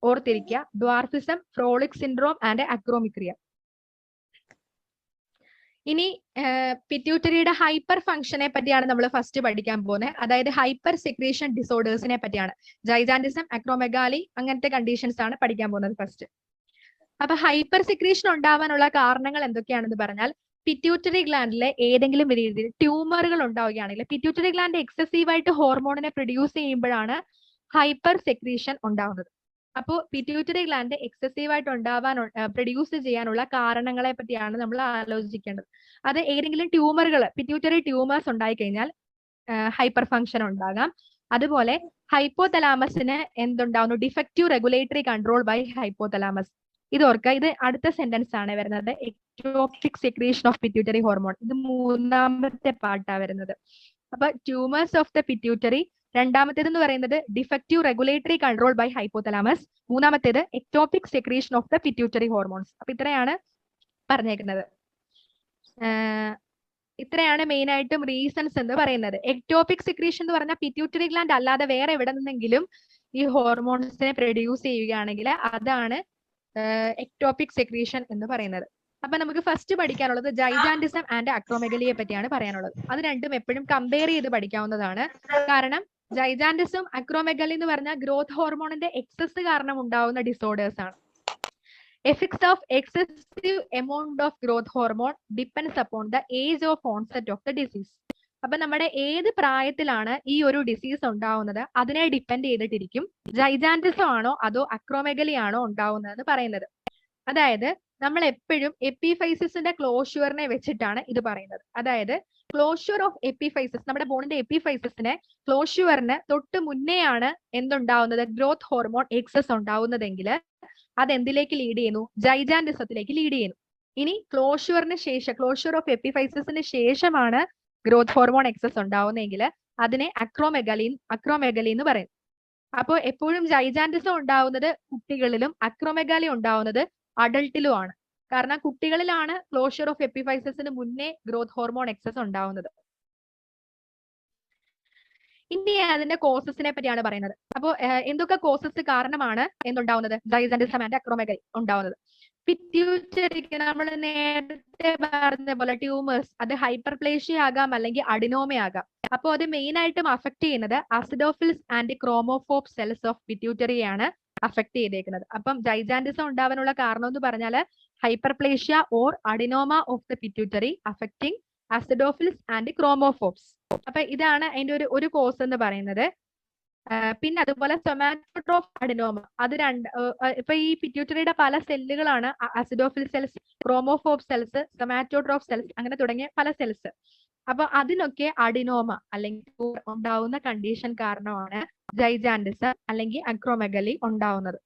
S1: ഓർത്തിരിക്കുക: ഡ്വാർഫിസം, ഫ്രോളിക് സിൻഡ്രോം ആൻഡ് അക്രോമിക്രിയ. ഇനി പിറ്റ്യൂട്ടറിയുടെ ഹൈപ്പർ ഫംഗ്ഷനെ പറ്റിയാണ് നമ്മൾ ഫസ്റ്റ് പഠിക്കാൻ പോകുന്നത്. അതായത് ഹൈപ്പർ സെക്രീഷൻ ഡിസോർഡേഴ്സിനെ പറ്റിയാണ്. ജൈജാൻറ്റിസം, അക്രോമെഗാലി അങ്ങനത്തെ കണ്ടീഷൻസ് ആണ് പഠിക്കാൻ പോകുന്നത് ഫസ്റ്റ്. അപ്പൊ ഹൈപ്പർ സെക്രീഷൻ ഉണ്ടാവാനുള്ള കാരണങ്ങൾ എന്തൊക്കെയാണെന്ന് പറഞ്ഞാൽ, പിറ്റ്യൂട്ടറി ഗ്ലാൻഡിലെ ഏതെങ്കിലും രീതിയിൽ ട്യൂമറുകൾ ഉണ്ടാവുകയാണെങ്കിൽ, പിറ്റ്യൂട്ടറി ഗ്ലാൻഡ് എക്സസീവായിട്ട് ഹോർമോണിനെ പ്രൊഡ്യൂസ് ചെയ്യുമ്പോഴാണ് ഹൈപ്പർ സെക്രീഷൻ ഉണ്ടാവുന്നത്. അപ്പോൾ പിറ്റ്യൂട്ടറി ഗ്ലാൻഡ് എക്സസീവായിട്ട് പ്രൊഡ്യൂസ് ചെയ്യാനുള്ള കാരണങ്ങളെ പറ്റിയാണ് നമ്മൾ ആലോചിക്കേണ്ടത്. അത് ഏതെങ്കിലും ട്യൂമറുകൾ, പിറ്റ്യൂട്ടറി ട്യൂമേഴ്സ് ഉണ്ടായി കഴിഞ്ഞാൽ ഹൈപ്പർ ഫംഗ്ഷൻ ഉണ്ടാകാം. അതുപോലെ ഹൈപ്പോതലാമസിന് എന്തുണ്ടാവുന്നു? Defective regulatory control by hypothalamus. ഇത് ഓർക്കുക. ഇത് അടുത്ത സെന്റൻസ് ആണ് വരുന്നത്. Ectopic secretion of pituitary hormone. ഇത് 3ാമത്തെ പാർട്ടാ വരുന്നത്. അപ്പൊ ട്യൂമേഴ്സ് ഓഫ് ദ പിറ്റ്യൂട്ടറി, രണ്ടാമത്തേത് എന്ന് പറയുന്നത് defective regulatory control by hypothalamus, 3ാമത്തേത് ectopic secretion of the pituitary hormones. അപ്പൊ ഇത്രയാണ് പറഞ്ഞേക്കുന്നത്. ഇത്രയാണ് മെയിൻ ആയിട്ടും റീസൺസ് എന്ന് പറയുന്നത്. എക്ടോപിക് സെക്രീഷൻ എന്ന് പറഞ്ഞാൽ പിറ്റ്യൂട്ടറി ഗ്ലാൻഡ് അല്ലാതെ വേറെ എവിടെ നിന്നെങ്കിലും ഈ ഹോർമോൺസിനെ പ്രൊഡ്യൂസ് ചെയ്യുകയാണെങ്കിൽ അതാണ് എക്ടോപിക് സെക്രീഷൻ എന്ന് പറയുന്നത്. അപ്പൊ നമുക്ക് ഫസ്റ്റ് പഠിക്കാനുള്ളത് ജൈജാൻറ്റിസം ആൻഡ് അക്രോമെഗലിയെ പറ്റിയാണ് പറയാനുള്ളത്. അത് രണ്ടും എപ്പോഴും കമ്പയർ ചെയ്ത് പഠിക്കാവുന്നതാണ്. കാരണം ജൈജാൻറ്റിസം, അക്രോമെഗലി എന്ന് പറഞ്ഞാൽ ഗ്രോത്ത് ഹോർമോണിന്റെ എക്സസ് കാരണം ഉണ്ടാവുന്ന ഡിസോർഡേഴ്സ് ആണ്. Effects of excessive amount of growth hormone depends upon the age of onset of the disease. അപ്പൊ നമ്മുടെ ഏത് പ്രായത്തിലാണ് ഈ ഒരു ഡിസീസ് ഉണ്ടാവുന്നത് അതിനെ ഡിപ്പെൻഡ് ചെയ്തിട്ടിരിക്കും ജൈജാൻറ്റിസം ആണോ അതോ അക്രോമെഗലി ആണോ ഉണ്ടാവുന്നതെന്ന് പറയുന്നത്. അതായത് നമ്മൾ എപ്പോഴും എപ്പിഫൈസിന്റെ ക്ലോഷ്യൂറിനെ വെച്ചിട്ടാണ് ഇത് പറയുന്നത്. അതായത് ക്ലോഷ്യൂർ ഓഫ് എപ്പിഫൈസിസ്, നമ്മുടെ ബോണിന്റെ എപ്പിഫൈസിനെ ക്ലോഷ്യൂറിന് തൊട്ട് മുന്നെയാണ് എന്തുണ്ടാവുന്നത്? ഗ്രോത്ത് ഹോർമോൺ എക്സസ് ഉണ്ടാവുന്നതെങ്കിൽ അത് എന്തിലേക്ക് ലീഡ് ചെയ്യുന്നു? ജൈജാൻറ്റിസത്തിലേക്ക് ലീഡ് ചെയ്യുന്നു. ഇനി ക്ലോഷ്യൂറിന് ശേഷം, ക്ലോഷ്യൂർ ഓഫ് എപ്പിഫൈസിന് ശേഷമാണ് ഗ്രോത്ത് ഹോർമോൺ എക്സസ് ഉണ്ടാവുന്നതെങ്കിൽ അതിനെ അക്രോമെഗലി എന്ന് പറയും. അപ്പോൾ എപ്പോഴും ജൈജാൻറ്റിസം ഉണ്ടാവുന്നത് കുട്ടികളിലും അക്രോമെഗാലി ഉണ്ടാവുന്നത് അഡൾട്ടിലും ആണ്. കാരണം കുട്ടികളിലാണ് ക്ലോഷർ ഓഫ് എപ്പിഫൈസിന് മുന്നേ ഗ്രോത്ത് ഹോർമോൺ എക്സസ് ഉണ്ടാവുന്നത്. ഇനി അതിന്റെ കോസസിനെ പറ്റിയാണ് പറയുന്നത്. അപ്പോൾ എന്തൊക്കെ കോസസ് കാരണമാണ് എന്തുണ്ടാവുന്നത്? ജൈജാൻറ്റിസം ആൻഡ് അക്രോമെഗലി ഉണ്ടാവുന്നത്. പിറ്റ്യൂട്ടറിക്ക് നമ്മൾ നേരത്തെ പറഞ്ഞ പോലെ ട്യൂമേഴ്സ്, അത് ഹൈപ്പർപ്ലേഷ്യ ആകാം അല്ലെങ്കിൽ അഡിനോമ ആകാം. അപ്പോൾ അത് മെയിൻ ആയിട്ടും അഫക്ട് ചെയ്യുന്നത് acidophils and chromophobe cells of പിറ്റ്യൂട്ടറിയാണ് അഫക്ട് ചെയ്തേക്കുന്നത്. അപ്പം ജൈജാൻറ്റിസം ഉണ്ടാവാനുള്ള കാരണം എന്ന് പറഞ്ഞാൽ hyperplasia or adenoma of the pituitary affecting acidophils and chromophobes. അപ്പൊ ഇതാണ് അതിന്റെ ഒരു കോസ് എന്ന് പറയുന്നത്. പിന്നെ അതുപോലെ സൊമാറ്റോട്രോഫ് അഡിനോമ, അത് ഇപ്പൊ ഈ പിറ്റ്യൂട്ടറിയുടെ പല സെല്ലുകളാണ് അസിഡോഫിൽ സെൽസ്, ക്രോമോഫോബ് സെൽസ്, സൊമാറ്റോട്രോഫ് സെൽസ്, അങ്ങനെ തുടങ്ങിയ പല സെൽസ്. അപ്പൊ അതിനൊക്കെ അഡിനോമ അല്ലെങ്കിൽ ഉണ്ടാവുന്ന കണ്ടീഷൻ കാരണമാണ് ജൈജാൻറ്റിസം അല്ലെങ്കിൽ അക്രോമെഗലി ഉണ്ടാവുന്നത്.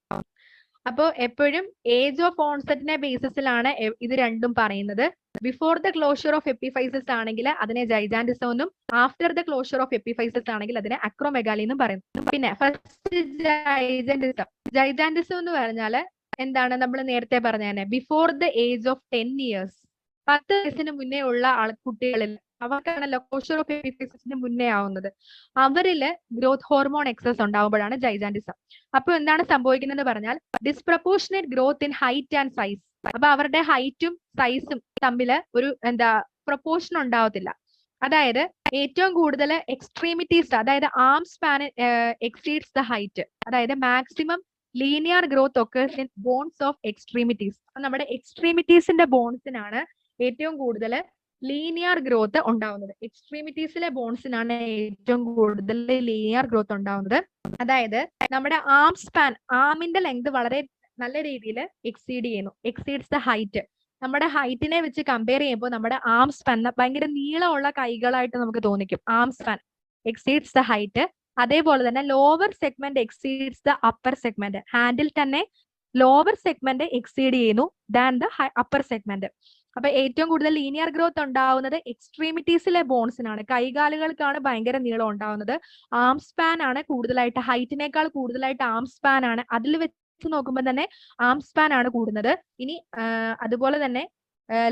S1: അപ്പോൾ എപ്പോഴും ഏജ് ഓഫ് ഓൺസെറ്റിനെ ബേസിസിലാണ് ഇത് രണ്ടും പറയുന്നത്. Before the closure of epiphysis ആണെങ്കിൽ അതിനെ ജൈജാൻറ്റിസം എന്നും, after the closure of epiphysis ആണെങ്കിൽ അതിനെ അക്രോമെഗാലി എന്നും പറയുന്നു. പിന്നെ ഫസ്റ്റ് ജൈജാൻറ്റിസം എന്ന് പറഞ്ഞാൽ എന്താണ്? നമ്മൾ നേരത്തെ പറഞ്ഞ തന്നെ before the age of 10 years, 10 വയസ്സിന് മുന്നേ ഉള്ള കുട്ടികളിൽ, അവർക്കാണല്ലോ ക്ലോഷർ ഓഫ് എപ്പിഫൈസിന് മുന്നേ ആവുന്നത്, അവരില് ഗ്രോത്ത് ഹോർമോൺ എക്സസ് ഉണ്ടാവുമ്പോഴാണ് ജൈജാൻറ്റിസം. അപ്പൊ എന്താണ് സംഭവിക്കുന്നത് പറഞ്ഞാൽ disproportionate growth in height and size. അപ്പൊ അവരുടെ ഹൈറ്റും സൈസും തമ്മില് ഒരു പ്രൊപ്പോർഷൻ ഉണ്ടാവത്തില്ല. അതായത് ഏറ്റവും കൂടുതൽ എക്സ്ട്രീമിറ്റീസ്, അതായത് arm span exceeds the height. അതായത് maximum linear growth occurs in bones of extremities. നമ്മുടെ എക്സ്ട്രീമിറ്റീസിന്റെ ബോൺസിനാണ് ഏറ്റവും കൂടുതൽ ലീനിയർ ഗ്രോത്ത് ഉണ്ടാവുന്നത്. എക്സ്ട്രീമിറ്റീസിലെ ബോൺസിനാണ് ഏറ്റവും കൂടുതൽ ലീനിയർ ഗ്രോത്ത് ഉണ്ടാവുന്നത്. അതായത് നമ്മുടെ ആം സ്പാൻ, ആമിന്റെ ലെങ്ത് വളരെ നല്ല രീതിയിൽ എക്സീഡ്സ് ദ ഹൈറ്റ്. നമ്മുടെ ഹൈറ്റിനെ വെച്ച് കമ്പയർ ചെയ്യുമ്പോൾ നമ്മുടെ ആം സ്പാൻ ഭയങ്കര നീളമുള്ള കൈകളായിട്ട് നമുക്ക് തോന്നിക്കും. ആം സ്പാൻ എക്സീഡ്സ് ദ ഹൈറ്റ്. അതേപോലെ തന്നെ lower segment exceeds the upper segment. Handle തന്നെ ലോവർ സെഗ്മെന്റ് എക്സീഡ് ചെയ്യുന്നു ദാൻ ദ അപ്പർ സെഗ്മെന്റ്. അപ്പൊ ഏറ്റവും കൂടുതൽ ലീനിയർ ഗ്രോത്ത് ഉണ്ടാവുന്നത് എക്സ്ട്രീമിറ്റീസിലെ ബോൺസിനാണ്. കൈകാലുകൾക്കാണ് ഭയങ്കര നീളം ഉണ്ടാവുന്നത്. ആം സ്പാൻ ആണ് കൂടുതലായിട്ട്, ഹൈറ്റിനേക്കാൾ കൂടുതലായിട്ട് ആം സ്പാൻ ആണ്. അതിൽ വെച്ച് നോക്കുമ്പോൾ തന്നെ ആം സ്പാൻ ആണ് കൂടുന്നത്. ഇനി അതുപോലെ തന്നെ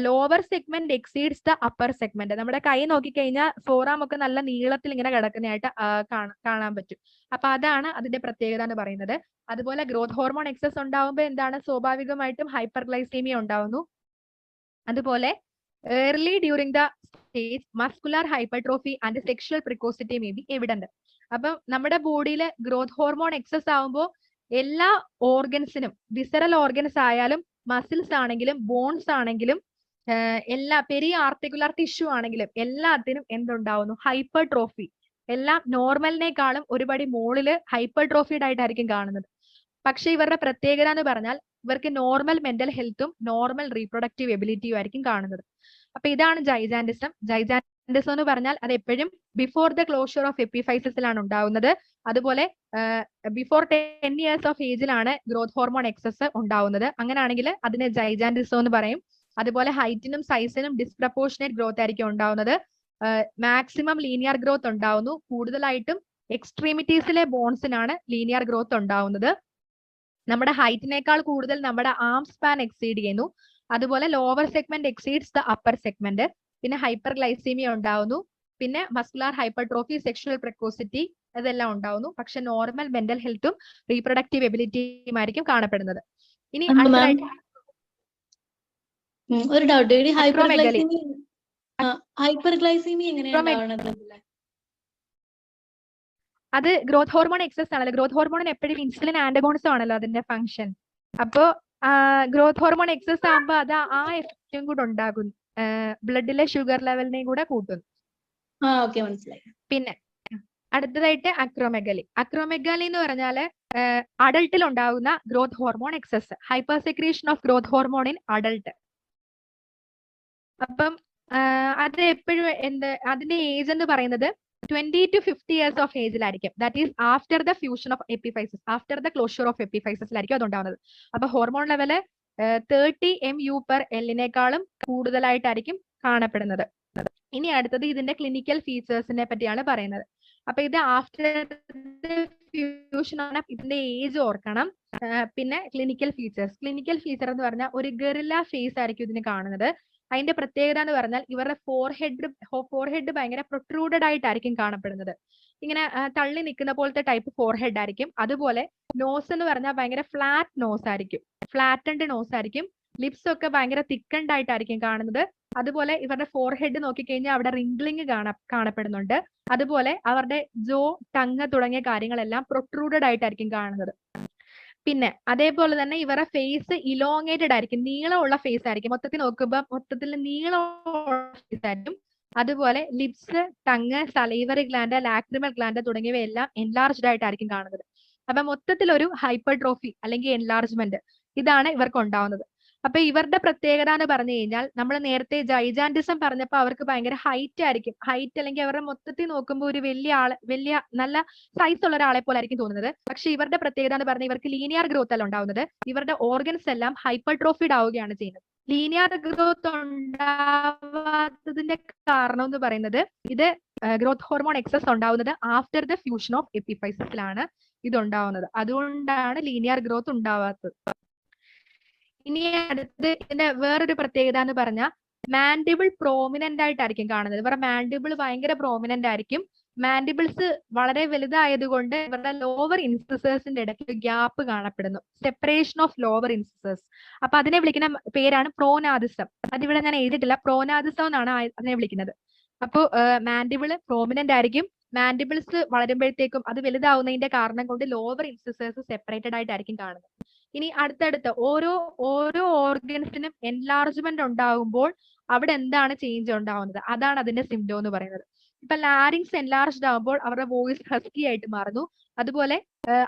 S1: lower segment exceeds the upper segment. നമ്മുടെ കൈ നോക്കിക്കഴിഞ്ഞാൽ ഫോറാം ഒക്കെ നല്ല നീളത്തിൽ ഇങ്ങനെ കിടക്കുന്നതായിട്ട് കാണാൻ പറ്റും. അപ്പൊ അതാണ് അതിന്റെ പ്രത്യേകത എന്ന് പറയുന്നത്. അതുപോലെ ഗ്രോത്ത് ഹോർമോൺ എക്സസ് ഉണ്ടാവുമ്പോൾ എന്താണ്, സ്വാഭാവികമായിട്ടും ഹൈപ്പർഗ്ലൈസീമിയ ഉണ്ടാവുന്നു. അതുപോലെ early during the stage muscular hypertrophy and sexual precocity may be evident. അപ്പം നമ്മുടെ ബോഡിയിൽ ഗ്രോത്ത് ഹോർമോൺ എക്സസ് ആവുമ്പോൾ എല്ലാ ഓർഗൻസിനും, വിസറൽ ഓർഗൻസ് ആയാലും മസിൽസ് ആണെങ്കിലും ബോൺസ് ആണെങ്കിലും എല്ലാ പെരിയ ആർട്ടിക്കുലർ ടിഷ്യൂ ആണെങ്കിലും എല്ലാത്തിനും എന്തുണ്ടാവുന്നു, ഹൈപ്പർട്രോഫി. എല്ലാം നോർമലിനേക്കാളും ഒരുപടി മുകളില് ഹൈപ്പർട്രോഫീഡ് ആയിട്ടായിരിക്കും കാണുന്നത്. പക്ഷെ ഇവരുടെ പ്രത്യേകത എന്ന് പറഞ്ഞാൽ ഇവർക്ക് നോർമൽ മെന്റൽ ഹെൽത്തും നോർമൽ റീപ്രൊഡക്റ്റീവ് എബിലിറ്റിയും ആയിരിക്കും കാണുന്നത്. അപ്പൊ ഇതാണ് ജൈജാൻഡിസം. ജൈജാൻഡിസം എന്ന് പറഞ്ഞാൽ അത് എപ്പോഴും ബിഫോർ ദ ക്ലോഷർ ഓഫ് എപ്പിഫൈസിസിലാണ് ഉണ്ടാവുന്നത്. അതുപോലെ ബിഫോർ 10 years ഓഫ് ഏജിലാണ് ഗ്രോത്ത് ഹോർമോൺ എക്സസ് ഉണ്ടാവുന്നത്. അങ്ങനെയാണെങ്കിൽ അതിനെ ജൈജാൻഡിസം എന്ന് പറയും. അതുപോലെ ഹൈറ്റിനും സൈസിനും ഡിസ്പ്രപ്പോർഷനേറ്റ് ഗ്രോത്ത് ആയിരിക്കും ഉണ്ടാവുന്നത്. മാക്സിമം ലീനിയർ ഗ്രോത്ത് ഉണ്ടാവുന്നു. കൂടുതലായിട്ടും എക്സ്ട്രീമിറ്റീസിലെ ബോൺസിനാണ് ലീനിയർ ഗ്രോത്ത് ഉണ്ടാവുന്നത്. നമ്മുടെ ഹൈറ്റിനേക്കാൾ കൂടുതൽ നമ്മുടെ ആം സ്പാൻ എക്സീഡ് ചെയ്യുന്നു. അതുപോലെ lower segment exceeds the upper segment. പിന്നെ ഹൈപ്പർ ഗ്ലൈസീമിയ ഉണ്ടാവുന്നു. പിന്നെ മസ്കുലാർ ഹൈപ്പർട്രോഫി, സെക്ഷുവൽ പ്രെക്കോസിറ്റി ഇതെല്ലാം ഉണ്ടാവുന്നു. പക്ഷെ നോർമൽ മെന്റൽ ഹെൽത്തും റീപ്രൊഡക്റ്റീവ് എബിലിറ്റിയും ആയിരിക്കും കാണപ്പെടുന്നത്. ഇനി
S4: ഒരു ഡൗട്ട്, ഹൈപ്പർഗ്ലൈസീമിയ എങ്ങനെയാണ്?
S1: അത് ഗ്രോത്ത് ഹോർമോൺ എക്സസ് ആണല്ലോ. ഗ്രോത്ത് ഹോർമോണിന് എപ്പോഴും ഇൻസുലിൻ ആന്റഗോണിസം ആണല്ലോ അതിന്റെ ഫംഗ്ഷൻ. അപ്പോ ഗ്രോത്ത് ഹോർമോൺ എക്സസ് ആകുമ്പോൾ അത് ആ എഫക്റ്റും കൂടെ ഉണ്ടാകും, ബ്ലഡിലെ ഷുഗർ ലെവലിനെയും കൂടെ കൂട്ടുന്നു. പിന്നെ അടുത്തതായിട്ട് അക്രോമെഗാലി. അക്രോമെഗാലി എന്ന് പറഞ്ഞാല് അഡൾട്ടിൽ ഉണ്ടാകുന്ന growth hormone excess, hyper secretion of growth hormone in adult. അപ്പം അത് എപ്പോഴും അതിന്റെ ഏജ് എന്ന് പറയുന്നത് 20 to 50 years ഓഫ് ഏജിലായിരിക്കും. That is after the fusion of epiphysis, after the closure of എപ്പിഫൈസിസിലായിരിക്കും അതുണ്ടാവുന്നത്. അപ്പൊ ഹോർമോൺ ലെവല് 30 mU/L കൂടുതലായിട്ടായിരിക്കും കാണപ്പെടുന്നത്. ഇനി അടുത്തത് ഇതിന്റെ ക്ലിനിക്കൽ ഫീച്ചേഴ്സിനെ പറ്റിയാണ് പറയുന്നത്. അപ്പൊ ഇത് ആഫ്റ്റർ ഫ്യൂഷൻ ആണ്, ഇതിന്റെ ഏജ് ഓർക്കണം. പിന്നെ ക്ലിനിക്കൽ ഫീച്ചേഴ്സ്. ക്ലിനിക്കൽ ഫീച്ചർ എന്ന് പറഞ്ഞാൽ ഒരു ഗറില്ല ഫേസ് ആയിരിക്കും ഇതിന് കാണുന്നത്. അതിന്റെ പ്രത്യേകത എന്ന് പറഞ്ഞാൽ ഇവരുടെ ഫോർഹെഡ് ഭയങ്കര പ്രൊട്രൂഡഡ് ആയിട്ടായിരിക്കും കാണപ്പെടുന്നത്. ഇങ്ങനെ തള്ളി നിൽക്കുന്ന പോലത്തെ ടൈപ്പ് ഫോർഹെഡ് ആയിരിക്കും. അതുപോലെ നോസ് എന്ന് പറഞ്ഞാൽ ഭയങ്കര ഫ്ലാറ്റ് നോസ് ആയിരിക്കും, ഫ്ലാറ്റൻഡ് നോസ് ആയിരിക്കും. ലിപ്സ് ഒക്കെ ഭയങ്കര തിക്കൻഡ് ആയിട്ടായിരിക്കും കാണുന്നത്. അതുപോലെ ഇവരുടെ ഫോർഹെഡ് നോക്കിക്കഴിഞ്ഞാൽ അവിടെ റിംഗ്ലിംഗ് കാണപ്പെടുന്നുണ്ട്. അതുപോലെ അവരുടെ ജോ, ടങ് തുടങ്ങിയ കാര്യങ്ങളെല്ലാം പ്രൊട്രൂഡഡ് ആയിട്ടായിരിക്കും കാണുന്നത്. പിന്നെ അതേപോലെ തന്നെ ഇവരുടെ ഫേസ് ഇലോങ്ങേറ്റഡ് ആയിരിക്കും, നീളമുള്ള ഫേസ് ആയിരിക്കും. മൊത്തത്തിൽ നോക്കുമ്പോൾ മൊത്തത്തിൽ നീളമുള്ള ഫേസ് ആയിരിക്കും. അതുപോലെ lips, tongue, salivary gland, lacrimal gland തുടങ്ങിയവയെല്ലാം എൻലാർജ്ഡ് ആയിട്ടായിരിക്കും കാണുന്നത്. അപ്പൊ മൊത്തത്തിൽ ഒരു ഹൈപ്പർട്രോഫി അല്ലെങ്കിൽ എൻലാർജ്മെന്റ് ഇതാണ് ഇവർക്ക് ഉണ്ടാവുന്നത്. അപ്പൊ ഇവരുടെ പ്രത്യേകത എന്ന് പറഞ്ഞു കഴിഞ്ഞാൽ നമ്മൾ നേരത്തെ ജൈജാൻഡിസം പറഞ്ഞപ്പോൾ അവർക്ക് ഭയങ്കര ഹൈറ്റ് ആയിരിക്കും. ഹൈറ്റ് അല്ലെങ്കിൽ അവരുടെ മൊത്തത്തിൽ നോക്കുമ്പോൾ ഒരു വലിയ നല്ല സൈസ് ഉള്ള ഒരാളെ പോലെ ആയിരിക്കും തോന്നുന്നത്. പക്ഷെ ഇവരുടെ പ്രത്യേകത എന്ന് പറഞ്ഞാൽ ഇവർക്ക് ലീനിയർ ഗ്രോത്ത് അല്ല ഉണ്ടാവുന്നത്. ഇവരുടെ ഓർഗൻസ് എല്ലാം ഹൈപ്പർട്രോഫിഡ് ആവുകയാണ് ചെയ്യുന്നത്. ലീനിയർ ഗ്രോത്ത് ഉണ്ടാവാത്തതിന്റെ കാരണം എന്ന് പറയുന്നത് ഇത് ഗ്രോത്ത് ഹോർമോൺ എക്സസ് ഉണ്ടാവുന്നത് ആഫ്റ്റർ ദ ഫ്യൂഷൻ ഓഫ് എപ്പിഫൈസിസിലാണ് ഇതുണ്ടാവുന്നത്. അതുകൊണ്ടാണ് ലീനിയർ ഗ്രോത്ത് ഉണ്ടാവാത്തത്. ഇനി അടുത്ത് ഇതിന്റെ വേറൊരു പ്രത്യേകത എന്ന് പറഞ്ഞാൽ മാൻഡിബിൾ പ്രോമിനന്റ് ആയിട്ടായിരിക്കും കാണുന്നത്. ഇവരുടെ മാൻഡിബിൾ ഭയങ്കര പ്രോമിനന്റ് ആയിരിക്കും. മാൻഡിബിൾസ് വളരെ വലുതായതുകൊണ്ട് ഇവരുടെ ലോവർ ഇൻസിസേഴ്സിന്റെ ഇടയ്ക്ക് ഗ്യാപ്പ് കാണപ്പെടുന്നു, സെപ്പറേഷൻ ഓഫ് ലോവർ ഇൻസിസേഴ്സ്. അപ്പൊ അതിനെ വിളിക്കുന്ന പേരാണ് പ്രോനാദിസം. അതിവിടെ ഞാൻ എഴുതിയിട്ടില്ല, പ്രോനാദിസം എന്നാണ് അതിനെ വിളിക്കുന്നത്. അപ്പോൾ മാൻഡിബിള് പ്രോമിനന്റ് ആയിരിക്കും. മാൻഡിബിൾസ് വളരുമ്പോഴത്തേക്കും അത് വലുതാവുന്നതിന്റെ കാരണം കൊണ്ട് ലോവർ ഇൻസിസേഴ്സ് സെപ്പറേറ്റഡ് ആയിട്ടായിരിക്കും കാണുന്നത്. ഇനി അടുത്തടുത്ത് ഓരോ ഓർഗൻസിനും എൻലാർജ്മെന്റ് ഉണ്ടാകുമ്പോൾ അവിടെ എന്താണ് ചേഞ്ച് ഉണ്ടാവുന്നത്, അതാണ് അതിന്റെ സിംപ്റ്റം എന്ന് പറയുന്നത്. ഇപ്പൊ ലാരിങ്സ് എൻലാർജ്ഡ് ആകുമ്പോൾ അവരുടെ വോയിസ് ഹസ്കി ആയിട്ട് മാറുന്നു. അതുപോലെ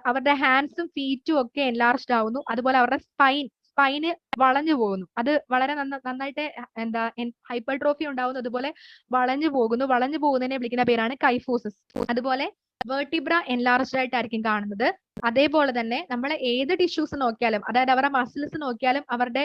S1: അവരുടെ ഹാൻഡ്സും ഫീറ്റും ഒക്കെ എൻലാർജ്ഡ് ആവുന്നു. അതുപോലെ അവരുടെ സ്പൈന് വളഞ്ഞു പോകുന്നു. അത് വളരെ നന്നായിട്ട് ഹൈപ്പർട്രോഫി ഉണ്ടാവുന്നു. അതുപോലെ വളഞ്ഞു പോകുന്നതിനെ വിളിക്കുന്ന പേരാണ് കൈഫോസിസ്. അതുപോലെ വെർട്ടിബ്ര എൻലാർജ്ഡ് ആയിട്ടായിരിക്കും കാണുന്നത്. അതേപോലെ തന്നെ നമ്മൾ ഏത് ടിഷ്യൂസ് നോക്കിയാലും, അതായത് അവരുടെ മസിൽസ് നോക്കിയാലും, അവരുടെ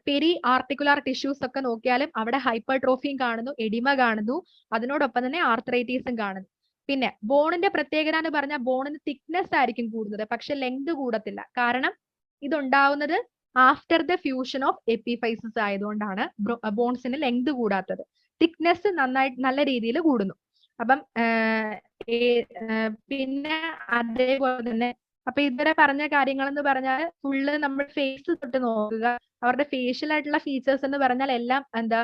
S1: പെരി ആർട്ടിക്കുലാർ ടിഷ്യൂസ് ഒക്കെ നോക്കിയാലും അവിടെ ഹൈപ്പർട്രോഫിയും കാണുന്നു, എഡിമ കാണുന്നു, അതിനോടൊപ്പം തന്നെ ആർത്രൈറ്റീസും കാണുന്നു. പിന്നെ ബോണിന്റെ പ്രത്യേകത എന്ന് പറഞ്ഞാൽ ബോണിന് തിക്നെസ് ആയിരിക്കും കൂടുന്നത്, പക്ഷെ ലെങ്ത് കൂടത്തില്ല. കാരണം ഇതുണ്ടാവുന്നത് after the fusion of epiphysis ആയതുകൊണ്ടാണ് ബോൺസിന് ലെങ്ത് കൂടാത്തത്. തിക്നെസ് നല്ല രീതിയിൽ കൂടുന്നു. അപ്പം പിന്നെ അതേപോലെ തന്നെ അപ്പൊ ഇതുവരെ പറഞ്ഞ കാര്യങ്ങൾ എന്ന് പറഞ്ഞാൽ ഫുള്ള് നമ്മൾ ഫേസ് തൊട്ട് നോക്കുക. അവരുടെ ഫേഷ്യൽ ആയിട്ടുള്ള ഫീച്ചേഴ്സ് എന്ന് പറഞ്ഞാൽ എല്ലാം എന്താ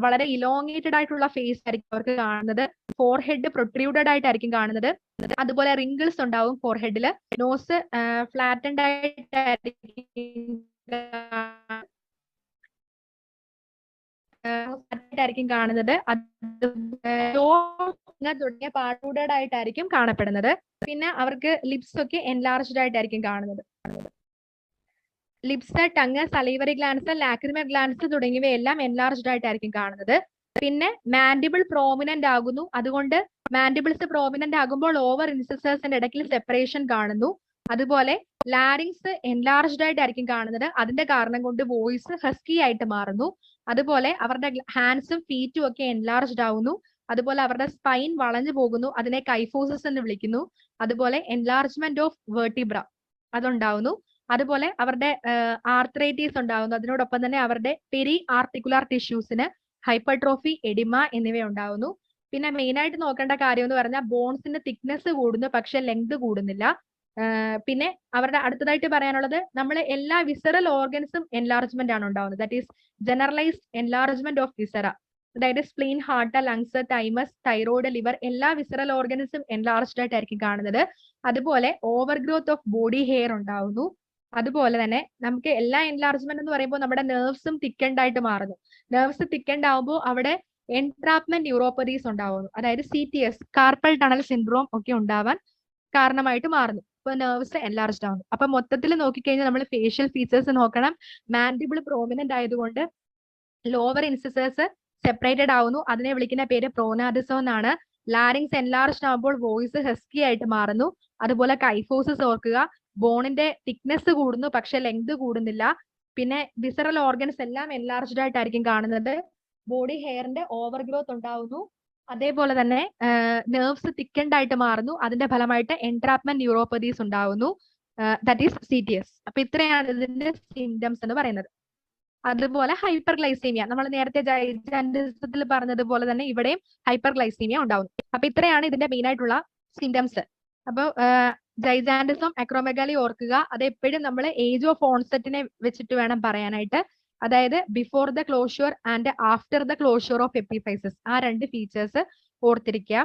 S1: വളരെ ഇലോങ്ങേറ്റഡ് ആയിട്ടുള്ള ഫേസ് ആയിരിക്കും അവർക്ക് കാണുന്നത്. ഫോർഹെഡ് പ്രൊട്രൂഡഡ് ആയിട്ടായിരിക്കും കാണുന്നത്. അതുപോലെ റിങ്കിൾസ് ഉണ്ടാവും ഫോർഹെഡില്. നോസ് ഫ്ലാറ്റൻഡ് ആയിട്ടായിരിക്കും കാണുന്നത്. തുടങ്ങിയ പാർട്ടൂഡഡ് ആയിട്ടായിരിക്കും കാണപ്പെടുന്നത്. പിന്നെ അവർക്ക് ലിപ്സ് ഒക്കെ എൻലാർജ്ഡ് ആയിട്ടായിരിക്കും കാണുന്നത്. Lips, tongue, salivary glands, lacrimal glands തുടങ്ങിയവയെല്ലാം എൻലാർജ്ഡ് ആയിട്ടായിരിക്കും കാണുന്നത്. പിന്നെ മാൻഡിബിൾ പ്രോമിനന്റ് ആകുന്നു. അതുകൊണ്ട് മാൻഡിബിൾസ് പ്രോമിനന്റ് ആകുമ്പോൾ ഓവർ ഇൻസിസേഴ്സിന്റെ ഇടയ്ക്ക് സെപ്പറേഷൻ കാണുന്നു. അതുപോലെ ലാരിങ്സ് എൻലാർജ്ഡ് ആയിട്ടായിരിക്കും കാണുന്നത്. അതിന്റെ കാരണം കൊണ്ട് വോയിസ് ഹസ്കി ആയിട്ട് മാറുന്നു. അതുപോലെ അവരുടെ ഹാൻഡ്സും ഫീറ്റും ഒക്കെ എൻലാർജ്ഡ് ആവുന്നു. അതുപോലെ അവരുടെ സ്പൈൻ വളഞ്ഞു പോകുന്നു, അതിനെ കൈഫോസിസ് എന്ന് വിളിക്കുന്നു. അതുപോലെ എൻലാർജ്മെന്റ് ഓഫ് വെർട്ടിബ്ര അതുണ്ടാവുന്നു. അതുപോലെ അവരുടെ ആർത്രൈറ്റീസ് ഉണ്ടാവുന്നു. അതിനോടൊപ്പം തന്നെ അവരുടെ പെരി ആർട്ടിക്കുലാർ ടിഷ്യൂസിന് ഹൈപ്പർട്രോഫി, എഡിമ എന്നിവ ഉണ്ടാവുന്നു. പിന്നെ മെയിൻ ആയിട്ട് നോക്കേണ്ട കാര്യം എന്ന് പറഞ്ഞാൽ ബോൺസിന്റെ തിക്നെസ് കൂടുന്നു, പക്ഷെ ലെങ്ത് കൂടുന്നില്ല. പിന്നെ അവരുടെ അടുത്തതായിട്ട് പറയാനുള്ളത്, നമ്മൾ എല്ലാ വിസറൽ ഓർഗൻസും എൻലാർജ്മെന്റ് ആണ് ഉണ്ടാവുന്നത്. That is generalised enlargement of viscera. അതായത് spleen, heart, lungs, thymus, thyroid, liver എല്ലാ വിസറൽ ഓർഗൻസും എൻലാർജ്ഡ് ആയിട്ടായിരിക്കും കാണുന്നത്. അതുപോലെ overgrowth of body hair ഉണ്ടാവുന്നു. അതുപോലെ തന്നെ നമുക്ക് എല്ലാ എൻലാർജ്മെന്റ് എന്ന് പറയുമ്പോൾ നമ്മുടെ നെർവ്സും തിക്കൻഡ് ആയിട്ട് മാറുന്നു. നെർവ്സ് തിക്കൻഡ് ആവുമ്പോൾ അവിടെ എൻട്രാപ്മെന്റ് ന്യൂറോപ്പതീസ് ഉണ്ടാവുന്നു. അതായത് CTS, കാർപ്പൽ ടണൽ സിൻഡ്രോം ഒക്കെ ഉണ്ടാവാൻ കാരണമായിട്ട് മാറുന്നു. ഇപ്പൊ നെർവ്സ് എൻലാർജ്ഡ് ആവുന്നു. അപ്പൊ മൊത്തത്തിൽ നോക്കിക്കഴിഞ്ഞാൽ നമ്മൾ ഫേഷ്യൽ ഫീച്ചേഴ്സ് നോക്കണം. മാൻഡിബിൾ പ്രോമിനന്റ് ആയതുകൊണ്ട് ലോവർ ഇൻസിസേഴ്സ് സെപ്പറേറ്റഡ് ആവുന്നു. അതിനെ വിളിക്കുന്ന പേര് പ്രോനാദിസം എന്നാണ്. ലാരിങ്സ് എൻലാർജ്ഡ് ആവുമ്പോൾ വോയിസ് ഹസ്കി ആയിട്ട് മാറുന്നു. അതുപോലെ കൈഫോസിസ് ഓർക്കുക, ബോണിന്റെ തിക്നെസ് കൂടുന്നു പക്ഷെ ലെങ്ത് കൂടുന്നില്ല. പിന്നെ വിസറൽ ഓർഗൻസ് എല്ലാം എൻലാർജ്ഡ് ആയിട്ടായിരിക്കും കാണുന്നത്. ബോഡി ഹെയറിന്റെ ഓവർ ഗ്രോത്ത് ഉണ്ടാവുന്നു. അതേപോലെ തന്നെ നെർവ്സ് തിക്കൻഡ് ആയിട്ട് മാറുന്നു. അതിന്റെ ഫലമായിട്ട് എൻട്രാപ്മെന്റ് ന്യൂറോപ്പതീസ് ഉണ്ടാവുന്നു. That is CTS. അപ്പൊ ഇത്രയാണ് ഇതിന്റെ സിംറ്റംസ് എന്ന് പറയുന്നത്. അതുപോലെ ഹൈപ്പർ ഗ്ലൈസീമിയ, നമ്മൾ നേരത്തെ ജൈജാൻഡിസത്തിൽ പറഞ്ഞതുപോലെ തന്നെ ഇവിടെയും ഹൈപ്പർ ഗ്ലൈസീമിയ ഉണ്ടാവുന്നു. അപ്പൊ ഇത്രയാണ് ഇതിന്റെ മെയിൻ ആയിട്ടുള്ള സിംറ്റംസ്. അപ്പോൾ ജൈജാൻഡിസം, അക്രോമെഗാലി ഓർക്കുക. അത് എപ്പോഴും നമ്മൾ ഏജ് ഓഫ് ഓൺസെറ്റിനെ വെച്ചിട്ട് വേണം പറയാനായിട്ട്. അതായത് before the closure and after the closure of epiphysis, ആ രണ്ട് ഫീച്ചേഴ്സ് ഓർത്തിരിക്കുക.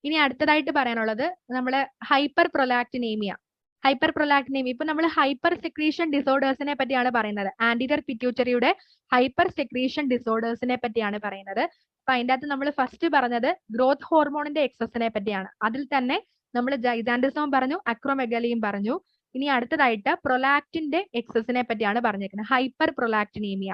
S1: ഇനി അടുത്തതായിട്ട് പറയാനുള്ളത് നമ്മള് ഹൈപ്പർ പ്രൊലാക്റ്റിനേമിയ. ഇപ്പൊ നമ്മൾ ഹൈപ്പർ സെക്രീഷൻ ഡിസോർഡേഴ്സിനെ പറ്റിയാണ് പറയുന്നത്. ആന്റിരിയർ പിറ്റ്യൂട്ടറിയുടെ ഹൈപ്പർ സെക്രീഷൻ ഡിസോർഡേഴ്സിനെ പറ്റിയാണ് പറയുന്നത്. അപ്പൊ അതിൻ്റെ അകത്ത് നമ്മൾ ഫസ്റ്റ് പറഞ്ഞത് ഗ്രോത്ത് ഹോർമോണിന്റെ എക്സസിനെ പറ്റിയാണ്. അതിൽ തന്നെ നമ്മൾ ജൈജാൻഡിസവും പറഞ്ഞു, അക്രോമെഗാലിയും പറഞ്ഞു. ഇനി അടുത്തതായിട്ട് പ്രൊലാക്റ്റിന്റെ എക്സസിനെ പറ്റിയാണ് പറഞ്ഞേക്കുന്നത്, ഹൈപ്പർ പ്രൊലാക്റ്റിനേമിയ.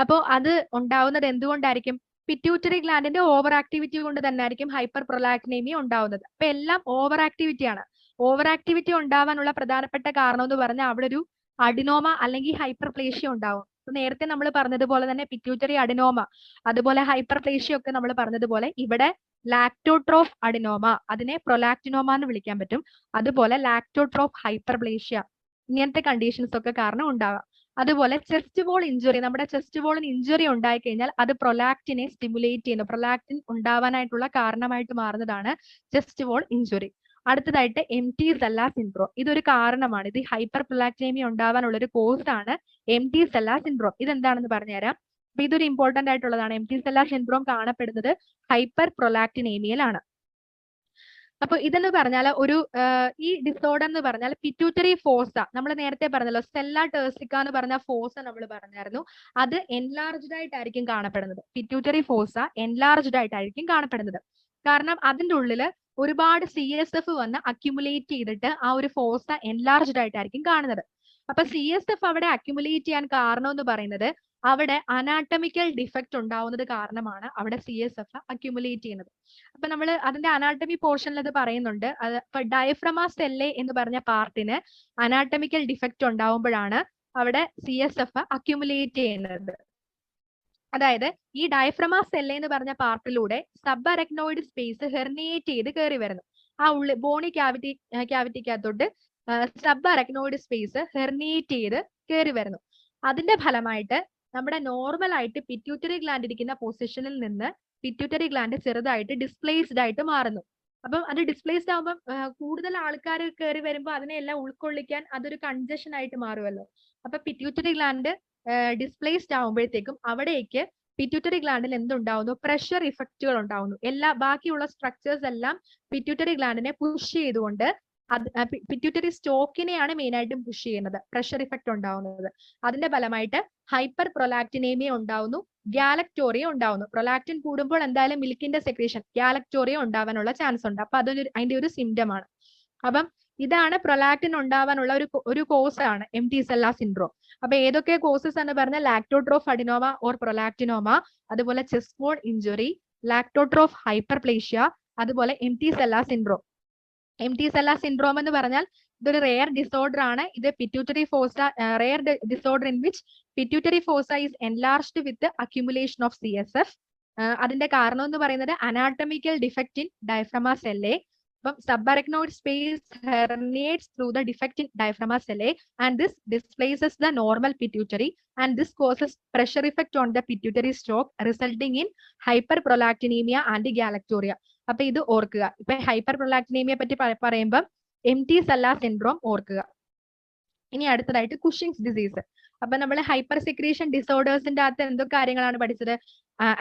S1: അപ്പോ അത് ഉണ്ടാവുന്നത് എന്തുകൊണ്ടായിരിക്കും? പിറ്റ്യൂട്ടറി ഗ്ലാൻഡിന്റെ ഓവർ ആക്ടിവിറ്റി കൊണ്ട് തന്നെ ആയിരിക്കും ഹൈപ്പർ പ്രൊലാക്റ്റിനേമിയ ഉണ്ടാവുന്നത്. അപ്പൊ എല്ലാം ഓവർ ആക്ടിവിറ്റി ആണ്. ഓവർ ആക്ടിവിറ്റി ഉണ്ടാവാനുള്ള പ്രധാനപ്പെട്ട കാരണം എന്ന് പറഞ്ഞാൽ അവിടെ ഒരു അഡിനോമ അല്ലെങ്കിൽ ഹൈപ്പർപ്ലേഷ്യ ഉണ്ടാവും. നേരത്തെ നമ്മൾ പറഞ്ഞതുപോലെ തന്നെ പിറ്റ്യൂട്ടറി അഡിനോമ, അതുപോലെ ഹൈപ്പർപ്ലേഷ്യ ഒക്കെ നമ്മൾ പറഞ്ഞതുപോലെ ഇവിടെ ലാക്ടോട്രോഫ് അഡിനോമ, അതിനെ പ്രൊലാക്റ്റിനോമ എന്ന് വിളിക്കാൻ പറ്റും. അതുപോലെ ലാക്ടോട്രോഫ് ഹൈപ്പർപ്ലേഷ്യ, ഇങ്ങനത്തെ കണ്ടീഷൻസ് ഒക്കെ കാരണം ഉണ്ടാവാം. അതുപോലെ ചെസ്റ്റ് വോൾ ഇഞ്ചുറി, നമ്മുടെ ചെസ്റ്റ് വോളിന് ഇഞ്ചുറി ഉണ്ടായി കഴിഞ്ഞാൽ അത് പ്രൊലാക്റ്റിനെ സ്റ്റിമുലേറ്റ് ചെയ്യുന്നു. പ്രൊലാക്റ്റിൻ ഉണ്ടാവാനായിട്ടുള്ള കാരണമായിട്ട് മാറുന്നതാണ് ചെസ്റ്റ് വോൾ ഇഞ്ചുറി. അടുത്തതായിട്ട് എംറ്റി സെല്ലാർ സിൻഡ്രോം, ഇതൊരു കാരണമാണ്. ഇത് ഹൈപ്പർ പ്രൊലാക്റ്റിനേമിയ ഉണ്ടാവാനുള്ള ഒരു കോസ് ആണ് എംറ്റി സെല്ലാർ സിൻഡ്രോം. ഇതെന്താണെന്ന് പറഞ്ഞുതരാം. അപ്പൊ ഇതൊരു ഇമ്പോർട്ടന്റ് ആയിട്ടുള്ളതാണ്. എംറ്റി സെല്ലാർ സിൻഡ്രോം കാണപ്പെടുന്നത് ഹൈപ്പർ പ്രൊലാക്റ്റിനേമിയയിലാണ്. അപ്പൊ ഇതെന്ന് പറഞ്ഞാൽ ഒരു ഈ ഡിസോർഡർ എന്ന് പറഞ്ഞാൽ പിറ്റ്യൂട്ടറി ഫോസ, നമ്മൾ നേരത്തെ പറഞ്ഞല്ലോ സെല്ല ടേഴ്സിക്ക എന്ന് പറഞ്ഞ ഫോസ നമ്മൾ പറഞ്ഞായിരുന്നു, അത് എൻലാർജ്ഡ് ആയിട്ടായിരിക്കും കാണപ്പെടുന്നത്. പിറ്റ്യൂട്ടറി ഫോസ എൻലാർജ്ഡ് ആയിട്ടായിരിക്കും കാണപ്പെടുന്നത്. കാരണം അതിന്റെ ഉള്ളില് ഒരുപാട് CSF വന്ന് അക്യുമുലേറ്റ് ചെയ്തിട്ട് ആ ഒരു ഫോസ എൻലാർജ്ഡ് ആയിട്ടായിരിക്കും കാണുന്നത്. അപ്പൊ CSF അവിടെ അക്യുമുലേറ്റ് ചെയ്യാൻ കാരണം എന്ന് പറയുന്നത് അവിടെ അനാട്ടമിക്കൽ ഡിഫക്റ്റ് ഉണ്ടാവുന്നത് കാരണമാണ് അവിടെ CSF അക്യുമുലേറ്റ് ചെയ്യുന്നത്. അപ്പൊ നമ്മൾ അതിന്റെ അനാട്ടമി പോർഷനിൽ അത് പറയുന്നുണ്ട്. ഇപ്പൊ ഡയഫ്രമ സെല്ലെ എന്ന് പറഞ്ഞ പാർട്ടിന് അനാട്ടമിക്കൽ ഡിഫക്റ്റ് ഉണ്ടാവുമ്പോഴാണ് അവിടെ CSF അക്യുമുലേറ്റ് ചെയ്യുന്നത്. അതായത് ഈ ഡയഫ്രമ സെല്ലെ എന്ന് പറഞ്ഞ പാർട്ടിലൂടെ സബ് അരക്നോയിഡ് സ്പേസ് ഹെർണിയേറ്റ് ചെയ്ത് കയറി വരുന്നു. ആ ബോണി ക്യാവിറ്റിക്കകത്തോട്ട് സബ് അരക്നോയിഡ് സ്പേസ് ഹെർണിയേറ്റ് ചെയ്ത് കയറി വരുന്നു. അതിന്റെ ഫലമായിട്ട് നമ്മുടെ നോർമൽ ആയിട്ട് പിറ്റ്യൂട്ടറി ഗ്ലാൻഡ് ഇരിക്കുന്ന പൊസിഷനിൽ നിന്ന് പിറ്റ്യൂട്ടറി ഗ്ലാൻഡ് ചെറുതായിട്ട് ഡിസ്പ്ലേസ്ഡ് ആയിട്ട് മാറുന്നു. അപ്പം അത് ഡിസ്പ്ലേസ്ഡ് ആകുമ്പോൾ കൂടുതൽ ആൾക്കാർ കയറി വരുമ്പോൾ അതിനെല്ലാം ഉൾക്കൊള്ളിക്കാൻ അതൊരു കൺജഷൻ ആയിട്ട് മാറുമല്ലോ. അപ്പൊ പിറ്റ്യൂട്ടറി ഗ്ലാൻഡ് ഡിസ്പ്ലേസ്ഡ് ആകുമ്പോഴത്തേക്കും അവിടേക്ക് പിറ്റ്യൂട്ടറി ഗ്ലാൻഡിൽ എന്തുണ്ടാവുന്നു? പ്രഷർ ഇഫക്റ്റുകൾ ഉണ്ടാവുന്നു. ബാക്കിയുള്ള സ്ട്രക്ചേഴ്സ് എല്ലാം പിറ്റ്യൂട്ടറി ഗ്ലാൻഡിനെ പുഷ് ചെയ്തുകൊണ്ട് പിറ്റ്യൂട്ടറി സ്റ്റോക്കിനെയാണ് മെയിൻ ആയിട്ടും പുഷ് ചെയ്യുന്നത്, പ്രഷർ ഇഫക്റ്റ് ഉണ്ടാവുന്നത്. അതിന്റെ ഫലമായിട്ട് ഹൈപ്പർ പ്രൊലാക്റ്റിനേമിയ ഉണ്ടാവുന്നു, ഗാലക്ടോറിയ ഉണ്ടാവുന്നു. പ്രൊലാക്റ്റിൻ കൂടുമ്പോൾ എന്തായാലും മിൽക്കിന്റെ സെക്രീഷൻ ഗാലക്ടോറിയ ഉണ്ടാവാനുള്ള ചാൻസ് ഉണ്ട്. അപ്പൊ അതിന്റെ ഒരു സിംറ്റം ആണ്. അപ്പം ഇതാണ് പ്രൊലാക്റ്റിൻ ഉണ്ടാവാനുള്ള ഒരു കോസ് ആണ് എംപ്റ്റി സെല്ലാർ സിൻഡ്രോം. അപ്പൊ ഏതൊക്കെ കോസസ് എന്ന് പറഞ്ഞാൽ ലാക്ടോട്രോഫ് അഡിനോമ ഓർ പ്രൊലാക്റ്റിനോമ, അതുപോലെ chest bone injury, lactotroph hyperplasia, അതുപോലെ empty sellar syndrome. Empty sellar syndrome എന്ന് പറഞ്ഞാൽ ഇതൊരു റെയർ ഡിസോർഡർ ആണ്. ഇത് pituitary fossa rare disorder in which pituitary fossa is enlarged with accumulation of CSF. അതിന്റെ കാരണം എന്ന് പറയുന്നത് anatomical defect in diaphragma sellae. അപ്പം subarachnoid space herniates through the defect in diaphragma sellae and this displaces the normal pituitary and this causes pressure effect on the pituitary stalk resulting in hyperprolactinemia and galactoria. അപ്പൊ ഇത് ഓർക്കുക. ഇപ്പൊ hyper പ്രൊലാക്റ്റിനേമിയെ പറ്റി പറയുമ്പോൾ empty sellar syndrome ഓർക്കുക. ഇനി അടുത്തതായിട്ട് Cushing's disease. അപ്പൊ നമ്മൾ ഹൈപ്പർ സെക്രീഷൻ ഡിസോർഡേഴ്സിന്റെ അകത്ത് എന്തൊക്കെ കാര്യങ്ങളാണ് പഠിച്ചത്?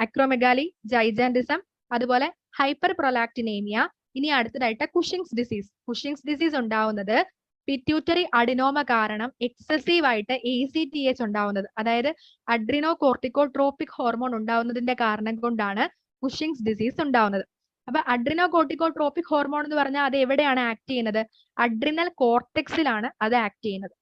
S1: അക്രോമെഗാലി, ജൈജാൻഡിസം, അതുപോലെ ഹൈപ്പർ പ്രൊലാക്റ്റിനേമിയ. ഇനി അടുത്തതായിട്ട് കുഷിങ്സ് ഡിസീസ്. കുഷിങ്സ് ഡിസീസ് ഉണ്ടാവുന്നത് പിറ്റ്യൂട്ടറി അഡിനോമ കാരണം എക്സസീവ് ആയിട്ട് ACTH ഉണ്ടാവുന്നത്, അതായത് അഡ്രിനോ കോർട്ടിക്കോട്രോപിക് ഹോർമോൺ ഉണ്ടാവുന്നതിന്റെ കാരണം കൊണ്ടാണ് കുഷിങ്സ് ഡിസീസ് ഉണ്ടാവുന്നത്. അപ്പൊ അഡ്രിനോ കോർട്ടിക്കോട്രോപിക് ഹോർമോൺ എന്ന് പറഞ്ഞാൽ അത് എവിടെയാണ് ആക്ട് ചെയ്യുന്നത്? അഡ്രിനൽ കോർട്ടെക്സിലാണ് അത് ആക്ട് ചെയ്യുന്നത്.